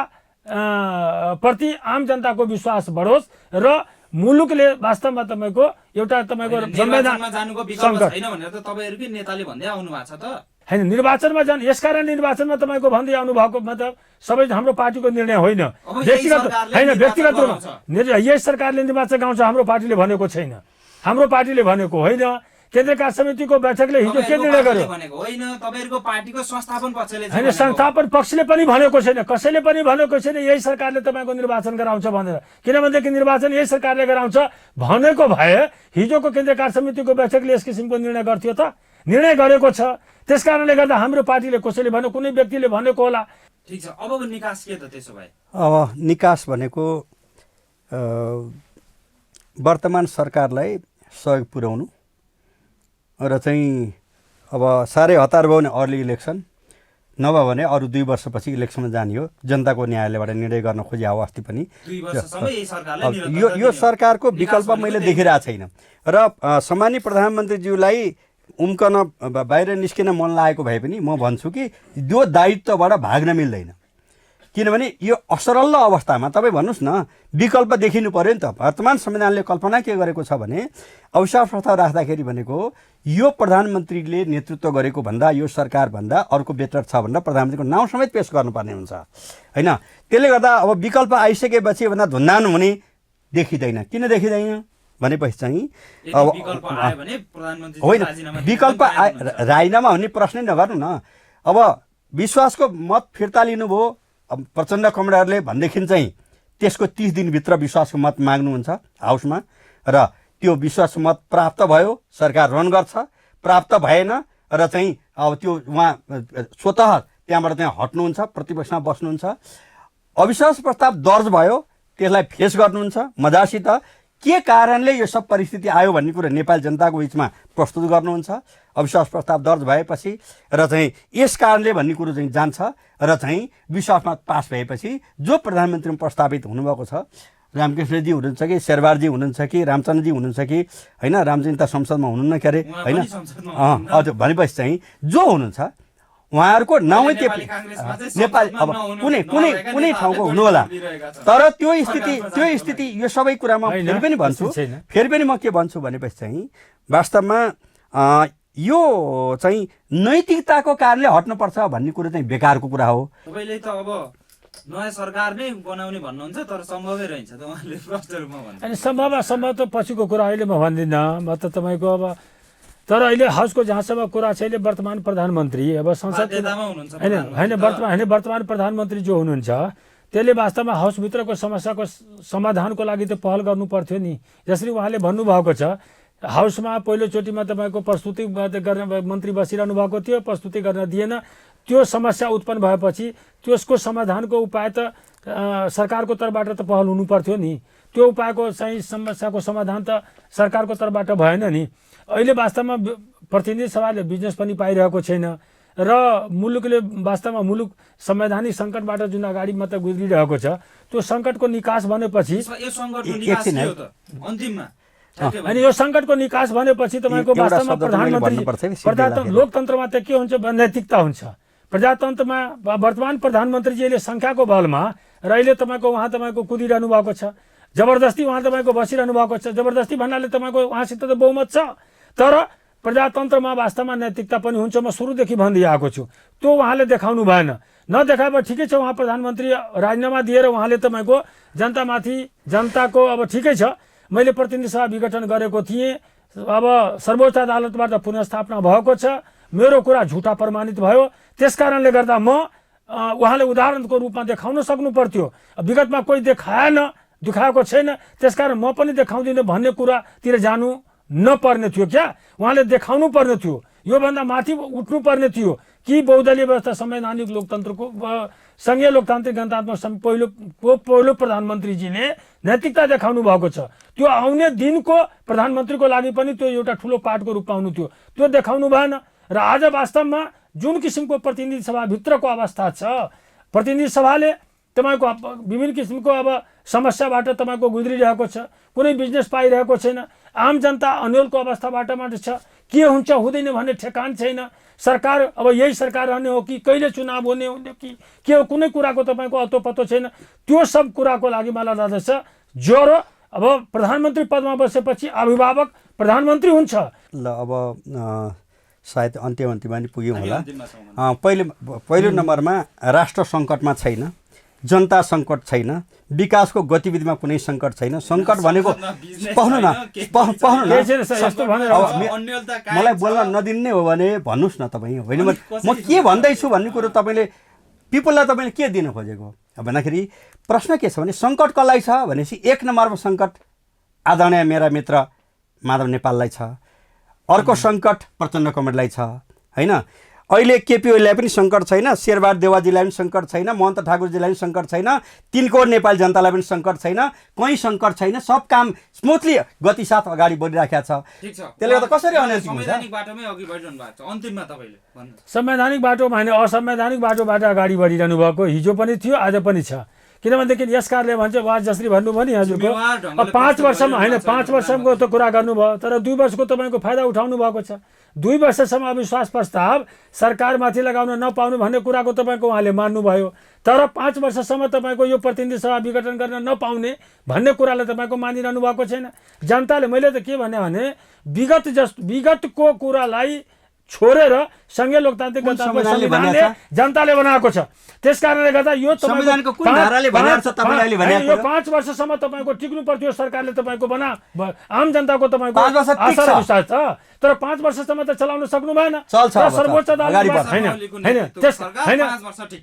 प्रति आम जनताको विश्वास बढोस् र मुलुकले वास्तवमा तपाईँको एउटा तपाईँको निर्वाचनमा जानुको विकल्प छैन भनेर त तपाईँहरूकै नेताले भन्दै आउनु भएको छ त। होइन, निर्वाचनमा जानु, यसकारण निर्वाचनमा तपाईँको भन्दै आउनु भएको मतलब सबै हाम्रो पार्टीको निर्णय होइन, व्यक्तिगत होइन, व्यक्तिगत रूपमा यही सरकारले निर्वाचन गाउँछ हाम्रो पार्टीले भनेको छैन, हाम्रो पार्टीले भनेको होइन। केन्द्रीय कार्य समितिको बैठकले हिजो के निर्णय गर्यो होइन, तपाईँहरूको पार्टीको संस्थापन पक्षले होइन, संस्थापन पक्षले पनि भनेको छैन, कसैले पनि भनेको छैन यही सरकारले तपाईँको निर्वाचन गराउँछ भनेर। किनभनेदेखि निर्वाचन यही सरकारले गराउँछ भनेको भए हिजोको केन्द्रीय कार्य समितिको बैठकले यस किसिमको निर्णय गर्थ्यो त, निर्णय गरेको छ। त्यस कारणले गर्दा हाम्रो पार्टीले कसैले भन्यो, कुनै व्यक्तिले भनेको होला। ठिक छ, अबको निकास के त त्यसो भए? अब निकास भनेको वर्तमान सरकारलाई सहयोग पुर्याउनु र चाहिँ अब साह्रै हतार भयो भने अर्ली इलेक्सन, नभए भने अरू 2 वर्षपछि इलेक्सनमा जाने हो। जनताको न्यायालयबाट निर्णय गर्न खोजे हो अस्ति पनि। यो सरकारको विकल्प मैले देखिरहेको छैन र सम्माननीय प्रधानमन्त्रीज्यूलाई उम्कन बाहिर निस्किन मन लागेको भए पनि म भन्छु कि यो दायित्वबाट भाग्न मिल्दैन। किनभने यो असरल अवस्थामा तपाईँ भन्नुहोस् न, विकल्प देखिनु पर्यो नि त। वर्तमान संविधानले कल्पना के गरेको छ भने अविश्वास प्रस्ताव राख्दाखेरि भनेको यो प्रधानमन्त्रीले नेतृत्व गरेको भन्दा यो सरकारभन्दा अर्को बेटर छ भनेर प्रधानमन्त्रीको नाउँ समेत पेश गर्नुपर्ने हुन्छ होइन। त्यसले गर्दा अब विकल्प आइसकेपछि भन्दा धुन्दान हुने देखिँदैन। किन देखिँदैन भनेपछि चाहिँ अब होइन, विकल्प राजीनामा हुने प्रश्नै नगर्नु न। अब विश्वासको मत फिर्ता लिनुभयो प्रचण्ड कमरेडले भनेदेखि चाहिँ त्यसको 30 दिनभित्र विश्वासको मत माग्नुहुन्छ हाउसमा र त्यो विश्वासको मत प्राप्त भयो, सरकार रन गर्छ। प्राप्त भएन र चाहिँ अब त्यो उहाँ स्वतः त्यहाँबाट चाहिँ हट्नुहुन्छ, प्रतिपक्षमा बस्नुहुन्छ। अविश्वास प्रस्ताव दर्ज भयो, त्यसलाई फेस गर्नुहुन्छ मजासित। के कारणले यो सब परिस्थिति आयो भन्ने कुरा नेपाली जनताको बिचमा प्रस्तुत गर्नुहुन्छ। अविश्वास प्रस्ताव दर्ज भएपछि र चाहिँ यस कारणले भन्ने कुरो चाहिँ जान्छ र चाहिँ विश्वासमा पास भएपछि जो प्रधानमन्त्रीमा प्रस्तावित हुनुभएको छ, रामकृष्णजी हुनुहुन्छ कि शेरबारजी हुनुहुन्छ कि रामचन्द्रजी हुनुहुन्छ कि होइन, रामचन्द्र त संसदमा हुनुहुन्न के अरे होइन, हजुर, भनेपछि चाहिँ जो हुनुहुन्छ उहाँहरूको नाउँ त्यो नेपाली अब कुनै ठाउँको हुनु होला। तर त्यो स्थिति यो सबै कुरामा फेरि पनि म के भन्छु भनेपछि चाहिँ वास्तवमा यो चाहिँ नैतिकताको कारणले हट्नुपर्छ भन्ने कुरो चाहिँ बेकारको कुरा हो। तपाईँले त अब नयाँ सरकार नै बनाउने भन्नुहुन्छ, तर सम्भवै रहन्छ त उहाँले प्रष्ट रूपमा भन्नु। अनि सम्भव त पछिको कुरा अहिले म भन्दिनँ। म त तपाईँको अब तर अहिले हाउसको जहाँसम्म कुरा छ, अहिले वर्तमान प्रधानमन्त्री अब संसद होइन वर्तमान प्रधानमन्त्री जो हुनुहुन्छ त्यसले वास्तवमा हाउसभित्रको समस्याको समाधानको लागि त पहल गर्नु पर्थ्यो नि। जसरी उहाँले भन्नुभएको छ, हाउसमा पहिलोचोटिमा तपाईँको प्रस्तुति गर्न मन्त्री बसिरहनु भएको थियो, प्रस्तुति गर्न दिएन। त्यो समस्या उत्पन्न भएपछि त्यसको समाधानको उपाय त सरकारको तर्फबाट त पहल हुनु पर्थ्यो नि। त्यो उपायको चाहिँ समस्याको समाधान त सरकारको तर्फबाट भएन नि। अहिले वास्तवमा प्रतिनिधि सभाले बिजनेस पनि पाइरहेको छैन र मुलुकले वास्तवमा मुलुक संवैधानिक सङ्कटबाट जुन अगाडि मात्र गुज्रिरहेको छ, त्यो सङ्कटको निकास भनेपछि अनि यो सङ्कटको निकास भनेपछि तपाईँको वास्तवमा प्रजातन्त्र लोकतन्त्रमा त के हुन्छ, नैतिकता हुन्छ। प्रजातन्त्रमा वर्तमान प्रधानमन्त्रीजीले सङ्ख्याको बलमा र अहिले तपाईँको उहाँ तपाईँको कुदिरहनु भएको छ, जबरजस्ती उहाँ तपाईँको बसिरहनु भएको छ। जबरजस्ती भन्नाले तपाईँको उहाँसित त बहुमत छ, तर प्रजातन्त्रमा वास्तवमा नैतिकता पनि हुन्छ। म सुरुदेखि भन्दै आएको छु, त्यो उहाँले देखाउनु भएन। नदेखाए ठिकै छ, उहाँ प्रधानमन्त्री राजीनामा दिएर उहाँले तपाईँको जनतामाथि जनताको अब ठिकै छ, मैले प्रतिनिधि सभा विघटन गरेको थिएँ, अब सर्वोच्च अदालतबाट पुनर्स्थापना भएको छ, मेरो कुरा झुटा प्रमाणित भयो। त्यस कारणले गर्दा म उहाँले उदाहरणको रूपमा देखाउन सक्नु पर्थ्यो। विगतमा कोही देखाएको छैन, त्यसकारण म पनि देखाउँदिनँ भन्ने कुरातिर जानु नपर्ने थियो क्या। उहाँले देखाउनु पर्ने थियो, योभन्दा माथि उठ्नु पर्ने थियो कि बहुदलीय व्यवस्था संवैधानिक लोकतन्त्रको सङ्घीय लोकतान्त्रिक गणतन्त्रमा पहिलो प्रधानमन्त्रीजीले नैतिकता देखाउनु भएको छ। त्यो आउने दिनको प्रधानमन्त्रीको लागि पनि त्यो एउटा ठुलो पाठको रूपमा आउनु थियो, त्यो देखाउनु भएन। र आज वास्तवमा जुन किसिमको प्रतिनिधि सभाभित्रको अवस्था छ, प्रतिनिधि सभाले तपाईँको विभिन्न किसिमको अब समस्याबाट तपाईँको गुज्रिरहेको छ, कुनै बिजनेस पाइरहेको छैन, आम जनता अन्यलको अवस्थाबाट मात्र छ, के हुन्छ हुँदैन भन्ने ठेकान छैन। सरकार अब यही सरकार रहने हो कि कहिले चुनाव हुने हो कि के हो, कुनै कुराको तपाईँको अत्तो पत्तो छैन। त्यो सब कुराको लागि मलाई लाग्दछ ज्वरो अब प्रधानमन्त्री पदमा बसेपछि अभिभावक प्रधानमन्त्री हुन्छ। ल अब सायद अन्त्यमा नि पुग्यौँ होला। पहिलो नम्बरमा राष्ट्र सङ्कटमा छैन, जनता सङ्कट छैन, विकासको गतिविधिमा कुनै सङ्कट छैन। सङ्कट भनेको मलाई बोल्न नदिने हो भने भन्नुहोस् न तपाईँ, होइन म के भन्दैछु भन्ने कुरो तपाईँले पिपललाई तपाईँले के दिन खोजेको भन्दाखेरि प्रश्न के छ भने सङ्कट कसलाई छ भनेपछि एक नम्बरमा सङ्कट आदरणीय मेरा मित्र माधव नेपाललाई छ, अर्को सङ्कट प्रचण्ड कमरेडलाई छ, होइन। अहिले केपी ओलीलाई पनि सङ्कट छैन, शेरबहादुर देवाजीलाई पनि सङ्कट छैन, महन्त ठाकुरजीलाई पनि सङ्कट छैन, तिनको नेपाली जनतालाई पनि सङ्कट छैन, कहीँ सङ्कट छैन। सब काम स्मुथली गति साथ अगाडि बढिराखेको छ। त्यसले गर्दा कसरी संवैधानिक बाटोमै अघि बढिरहनु भएको छ। अन्तिममा तपाईँले भन्नु, संवैधानिक बाटोमा होइन असंवैधानिक बाटोबाट अगाडि बढिरहनु भएको हिजो पनि थियो, आज पनि छ। किनभनेदेखि यस कारणले भन्छ वाज जसरी भन्नुभयो नि हजुरको 5 वर्षमा होइन 5 वर्षको त कुरा गर्नुभयो, तर 2 वर्षको तपाईँको फाइदा उठाउनु भएको छ। 2 वर्षसम्म अविश्वास प्रस्ताव सरकारमाथि लगाउन नपाउनु भन्ने कुराको तपाईँको उहाँले मान्नुभयो, तर 5 वर्षसम्म तपाईँको यो प्रतिनिधि सभा विघटन गर्न नपाउने भन्ने कुरालाई तपाईँको मानिरहनु भएको छैन। जनताले मैले त के भने विगतको कुरालाई छोडेर सङ्घीय लोकतान्त्रिक संविधानले जनताले बनाएको छ। त्यस कारणले गर्दा यो 5 वर्षसम्म तपाईँको टिक्नु पर्थ्यो सरकारले, तपाईँको आम जनताको तपाईँको आशा र विश्वास छ, तर 5 वर्षसम्म त चलाउन सक्नु भएन। सर्वोच्च अदालत होइन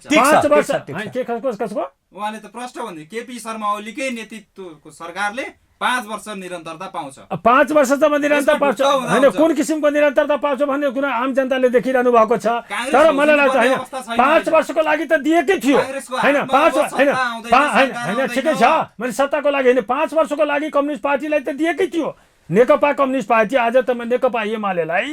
5 वर्ष के कसको उहाँले त प्रश्न भन्दै केपी शर्मा ओलीकै नेतृत्वको सरकारले 5 वर्ष निरन्तरता पाउँछ। 5 वर्षसम्म निरन्तरता पाउँछ होइन, कुन किसिमको निरन्तरता पाउँछ भन्ने कुरा आम जनताले देखिरहनु भएको छ। तर मलाई लाग्छ होइन 5 वर्षको लागि त दिएकै थियो, होइन 5 होइन ठिकै छ, मैले सत्ताको लागि होइन 5 वर्षको लागि कम्युनिस्ट पार्टीलाई त दिएकै थियो। नेकपा कम्युनिस्ट पार्टी आज तपाईँ नेकपा एमालेलाई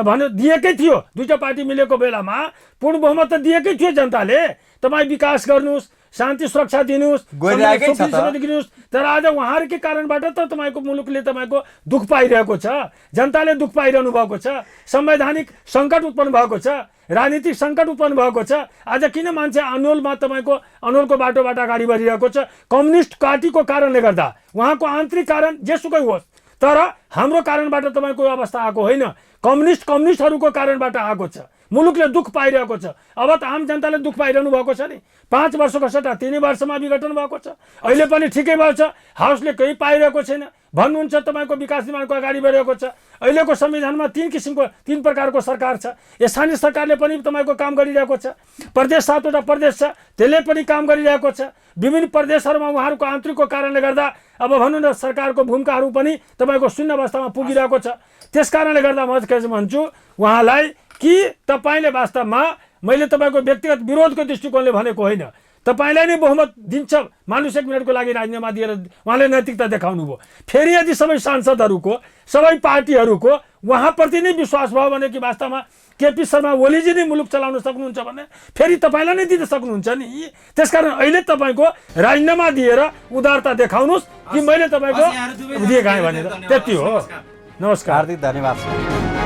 भन्यो दिएकै थियो, दुईटा पार्टी मिलेको बेलामा पूर्ण बहुमत त दिएकै थियो जनताले। तपाईँ विकास गर्नुहोस्, शान्ति सुरक्षा दिनुहोस्, दिनुहोस्, तर आज उहाँहरूकै कारणबाट त तपाईँको मुलुकले तपाईँको दुःख पाइरहेको छ, जनताले दुःख पाइरहनु भएको छ, संवैधानिक सङ्कट उत्पन्न भएको छ, राजनीतिक सङ्कट उत्पन्न भएको छ। आज किन मान्छे अनुलमा तपाईँको अनुलको बाटोबाट अगाडि बढिरहेको छ? कम्युनिस्ट पार्टीको कारणले गर्दा, उहाँको आन्तरिक कारण जेसुकै होस्, तर हाम्रो कारणबाट तपाईँको अवस्था आएको होइन, कम्युनिस्टहरूको कारणबाट आएको छ। मुलुकले दुःख पाइरहेको छ, अब त आम जनताले दुःख पाइरहनु भएको छ नि। 5 वर्षको सट्टा 3 वर्षमा विघटन भएको छ, अहिले पनि ठिकै भएको छ, हाउसले केही पाइरहेको छैन भन्नुहुन्छ, तपाईँको विकास निर्माणको अगाडि बढेको छ। अहिलेको संविधानमा 3 प्रकारको सरकार छ। स्थानीय सरकारले पनि तपाईँको काम गरिरहेको छ, प्रदेश 7वटा प्रदेश छ त्यसले पनि काम गरिरहेको छ। विभिन्न प्रदेशहरूमा उहाँहरूको आन्तरिकको कारणले गर्दा अब भनौँ न सरकारको भूमिकाहरू पनि तपाईँको शून्य अवस्थामा पुगिरहेको छ। त्यस कारणले गर्दा म के भन्छु उहाँलाई कि तपाईँले वास्तवमा मैले तपाईँको व्यक्तिगत विरोधको दृष्टिकोणले भनेको होइन, तपाईँलाई नै बहुमत दिन्छ मानुष 1 मिनटको लागि राजीनामा दिएर उहाँले नैतिकता देखाउनु भयो। फेरि यदि सबै सांसदहरूको सबै पार्टीहरूको उहाँप्रति नै विश्वास भयो भने कि वास्तवमा केपी शर्मा ओलीजी नै मुलुक चलाउन सक्नुहुन्छ भने फेरि तपाईँलाई नै दिन सक्नुहुन्छ नि। त्यसकारण अहिले तपाईँको राजीनामा दिएर उदारता देखाउनुहोस् कि मैले तपाईँको दिए गाएँ भनेर, त्यति हो। नमस्कार, हार्दिक धन्यवाद।